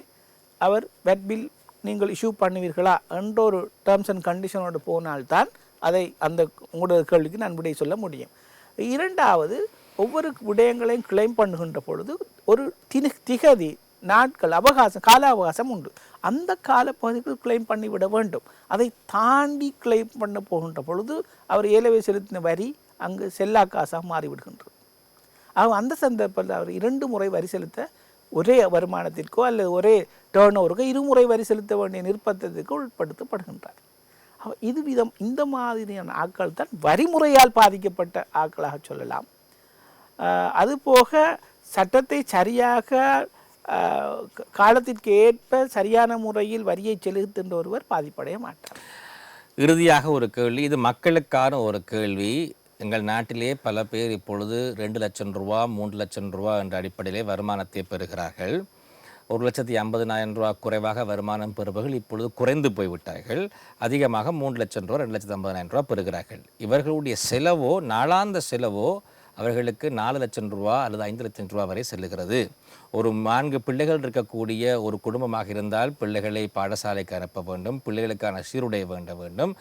அவர் வெட் பில் நீங்கள் இஷ்யூ பண்ணுவீர்களா என்ற ஒரு டேர்ம்ஸ் அண்ட் கண்டிஷனோடு போனால்தான் அதை அந்த உங்களோட கேள்விக்கு நான் விடை சொல்ல முடியும். இரண்டாவது, ஒவ்வொரு விடயங்களையும் கிளைம் பண்ணுகின்ற பொழுது ஒரு திகதி நாட்கள் அவகாசம் கால அவகாசம் உண்டு. அந்த காலப்பகுதிக்குள் கிளைம் பண்ணிவிட வேண்டும். அதை தாண்டி கிளைம் பண்ண போகின்ற பொழுது அவர் ஏலவை செலுத்தின வரி அங்கு செல்லா காசாக மாறிவிடுகின்றது. அந்த சந்தர்ப்பத்தில் அவர் 2 முறை வரி செலுத்த ஒரே வருமானத்திற்கோ அல்லது ஒரே டேர்ன் ஓவருக்கோ 2 முறை வரி செலுத்த வேண்டிய நிர்பந்தத்திற்கு உட்படுத்தப்படுகின்றார். இந்த மாதிரியான ஆட்கள் தான் வரிமுறையால் பாதிக்கப்பட்ட ஆட்களாக சொல்லலாம். அதுபோக சட்டத்தை சரியாக காலத்திற்கு ஏற்ப சரியான முறையில் வரியை செலுத்துகின்ற ஒருவர் பாதிப்படைய மாட்டார். இறுதியாக ஒரு கேள்வி, இது மக்களுக்கான ஒரு கேள்வி. எங்கள் நாட்டிலே பல பேர் இப்பொழுது 2 லட்சம் ரூபா 3 லட்சம் ரூபா என்ற அடிப்படையிலே வருமானத்தை பெறுகிறார்கள். 1,50,000 ரூபா குறைவாக வருமானம் பெறுபவர்கள் இப்பொழுது குறைந்து போய்விட்டார்கள். அதிகமாக 3 லட்சம் ரூபா 2,50,000 ரூபா பெறுகிறார்கள். இவர்களுடைய செலவோ நாளாந்த செலவோ அவர்களுக்கு 4 லட்சம் ரூபா அல்லது 5 லட்சம் ரூபா வரை செல்லுகிறது. ஒரு 4 பிள்ளைகள் இருக்கக்கூடிய ஒரு குடும்பமாக இருந்தால் பிள்ளைகளை பாடசாலைக்கு அனுப்ப வேண்டும், பிள்ளைகளுக்கான சீருடை வேண்ட வேண்டும்,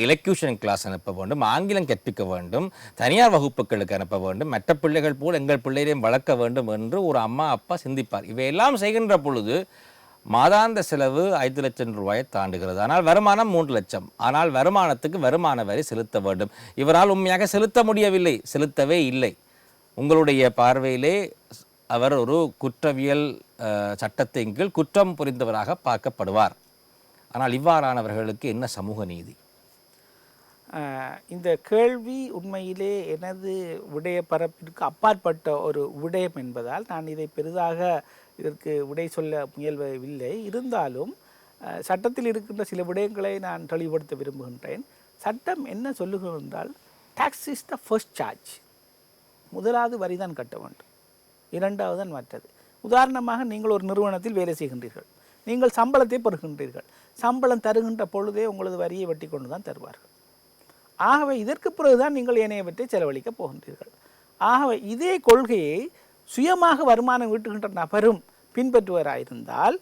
எலக்யூஷன் கிளாஸ் அனுப்ப வேண்டும், ஆங்கிலம் கற்பிக்க வேண்டும், தனியார் வகுப்புகளுக்கு அனுப்ப வேண்டும், மற்ற பிள்ளைகள் போல் எங்கள் பிள்ளைகளையும் வளர்க்க வேண்டும் என்று ஒரு அம்மா அப்பா சிந்திப்பார். இவையெல்லாம் செய்கின்ற பொழுது மாதாந்த செலவு 5 லட்சம் ரூபாயை தாண்டுகிறது. ஆனால் வருமானம் 3 லட்சம். ஆனால் வருமானத்துக்கு வருமான வரி செலுத்த வேண்டும். இவரால் உண்மையாக செலுத்த முடியவில்லை, செலுத்தவே இல்லை. உங்களுடைய பார்வையிலே அவர் ஒரு குற்றவியல் சட்டத்தின் கீழ் குற்றம் புரிந்தவராக பார்க்கப்படுவார். ஆனால் இவ்வாறானவர்களுக்கு என்ன சமூக நீதி? இந்த கேள்வி உண்மையிலே எனது விடய பரப்பிற்கு அப்பாற்பட்ட ஒரு விடயம் என்பதால் நான் இதை பெரிதாக இதற்கு விடை சொல்ல முயல்வதில்லை. இருந்தாலும் சட்டத்தில் இருக்கின்ற சில விடயங்களை நான் தெளிவுபடுத்த விரும்புகின்றேன். சட்டம் என்ன சொல்லுகிறது என்றால், tax is the first charge. முதலாவது வரி தான் கட்ட வேண்டும், இரண்டாவது தான் மற்றது. உதாரணமாக நீங்கள் ஒரு நிறுவனத்தில் வேலை செய்கின்றீர்கள், நீங்கள் சம்பளத்தை பெறுகின்றீர்கள். சம்பளம் தருகின்ற பொழுதே உங்களது வரியை வெட்டி கொண்டு தான் தருவார்கள். ஆகவே இதற்கு பிறகுதான் நீங்கள் ஏனையவற்றை செலவழிக்கப் போகின்றீர்கள். ஆகவே இதே கொள்கையை சுயமாக வருமானம் ஈட்டுகின்ற நபரும் பின்பற்றுவராயிருந்தால்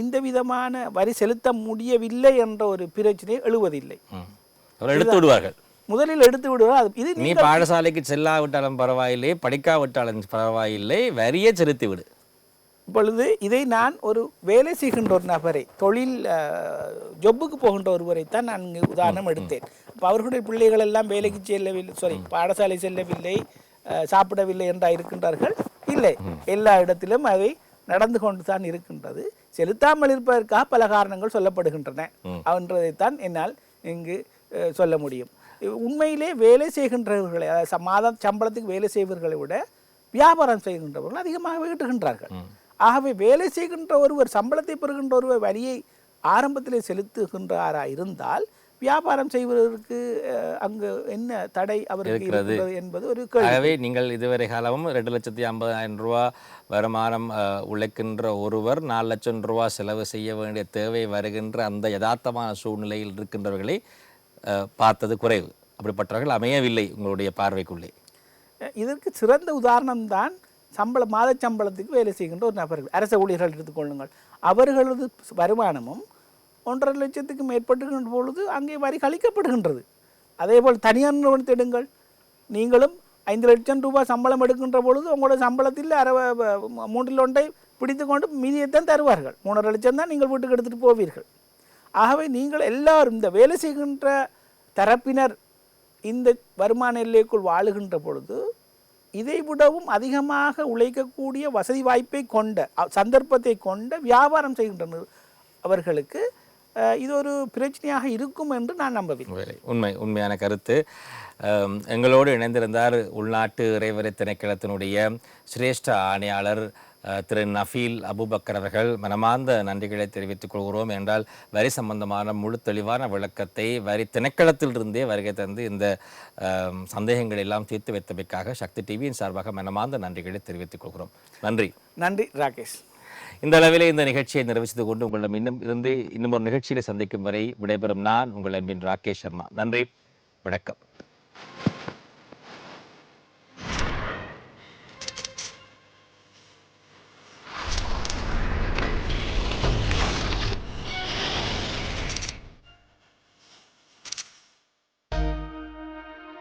இந்த விதமான வரி செலுத்த முடியவில்லை என்ற ஒரு பிரச்சனையை எழுவதில்லை. எடுத்து விடுவார்கள், முதலில் எடுத்து விடுவார்கள். இது நீ பாடசாலைக்கு செல்லாவிட்டாலும் பரவாயில்லை, படிக்காவிட்டாலும் பரவாயில்லை, வரியே செலுத்தி விடு. இப்பொழுது இதை நான் ஒரு வேலை செய்கின்ற ஒரு நபரை, தொழில் ஜொப்புக்கு போகின்ற ஒருவரைத்தான் நான் இங்கு உதாரணம் எடுத்தேன். இப்போ அவர்களுடைய பிள்ளைகள் எல்லாம் வேலைக்கு செல்லவில்லை, பாடசாலை செல்லவில்லை, சாப்பிடவில்லை என்றா இருக்கின்றார்கள்? இல்லை, எல்லா இடத்திலும் அவை நடந்து கொண்டு தான் இருக்கின்றது. செலுத்தாமல் இருப்பதற்காக பல காரணங்கள் சொல்லப்படுகின்றன என்றதைத்தான் என்னால் இங்கு சொல்ல முடியும். உண்மையிலே வேலை செய்கின்றவர்களை, அதாவது மாதம் சம்பளத்துக்கு வேலை செய்வர்களை விட வியாபாரம் செய்கின்றவர்கள் அதிகமாக ஈட்டுகின்றார்கள். ஆகவே வேலை செய்கின்ற ஒருவர், சம்பளத்தை பெறுகின்ற ஒருவர் வரியை ஆரம்பத்திலே செலுத்துகின்றாரா இருந்தால் வியாபாரம் செய்வதற்கு அங்கு என்ன தடை அவருக்கு இருக்கிறது என்பது ஒரு கேள்வி. ஆகவே நீங்கள் இதுவரை காலமும் 2,50,000 ரூபா வருமானம் உழைக்கின்ற ஒருவர் 4 லட்சம் ரூபா செலவு செய்ய வேண்டிய தேவை வருகின்ற அந்த யதார்த்தமான சூழ்நிலையில் இருக்கின்றவர்களை பார்த்தது குறைவு. அப்படிப்பட்டவர்கள் அமையவில்லை உங்களுடைய பார்வைக்குள்ளே. இதற்கு சிறந்த உதாரணம்தான் மாத சம்பளத்துக்கு வேலை செய்கின்ற ஒரு நபர்கள், அரச ஊழியர்கள் எடுத்துக்கொள்ளுங்கள். அவர்களது வருமானமும் 1.5 லட்சத்துக்கு மேற்பட்டுகின்ற பொழுது அங்கே வரி கழிக்கப்படுகின்றது. அதேபோல் தனியார் நிறுவனத்தை எடுங்கள், நீங்களும் 5 லட்சம் ரூபாய் சம்பளம் எடுக்கின்ற பொழுது உங்களோட சம்பளத்தில் 3/1 பிடித்து கொண்டு மீதியைத்தான் தருவார்கள். 3.5 லட்சம் தான் நீங்கள் வீட்டுக்கு எடுத்துகிட்டு போவீர்கள். ஆகவே நீங்கள் எல்லாரும் இந்த வேலை செய்கின்ற தரப்பினர் இந்த வருமான எல்லைக்குள் வாழுகின்ற பொழுது இதை விடவும் அதிகமாக உழைக்கக்கூடிய வசதி வாய்ப்பை கொண்ட, சந்தர்ப்பத்தை கொண்ட வியாபாரம் செய்கின்ற அவர்களுக்கு இது ஒரு பிரச்சனையாக இருக்கும் என்று நான் நம்பவில்லை. உண்மையான கருத்து. எங்களோடு இணைந்திருந்தார் உள்நாட்டு இறைவரை திணைக்களத்தினுடைய சிரேஷ்ட ஆணையாளர் திரு நஃபீல் அபுபக்கர் அவர்கள். மனமார்ந்த நன்றிகளை தெரிவித்துக் கொள்கிறோம். என்றால் வரி சம்பந்தமான முழு தெளிவான விளக்கத்தை வரி திணைக்களத்திலிருந்தே வருகை தந்து இந்த சந்தேகங்கள் எல்லாம் தீர்த்து வைத்தமைக்காக சக்தி டிவியின் சார்பாக மனமார்ந்த நன்றிகளை தெரிவித்துக் கொள்கிறோம். நன்றி. நன்றி ராகேஷ். இந்த அளவிலே இந்த நிகழ்ச்சியை நிறைவேற்றிக் கொண்டு உங்களிடம் இன்னும் ஒரு நிகழ்ச்சியில சந்திக்கும் வரை விடைபெறும் நான் உங்கள் அன்பின் ராகேஷ் சர்மா. நன்றி, வணக்கம்.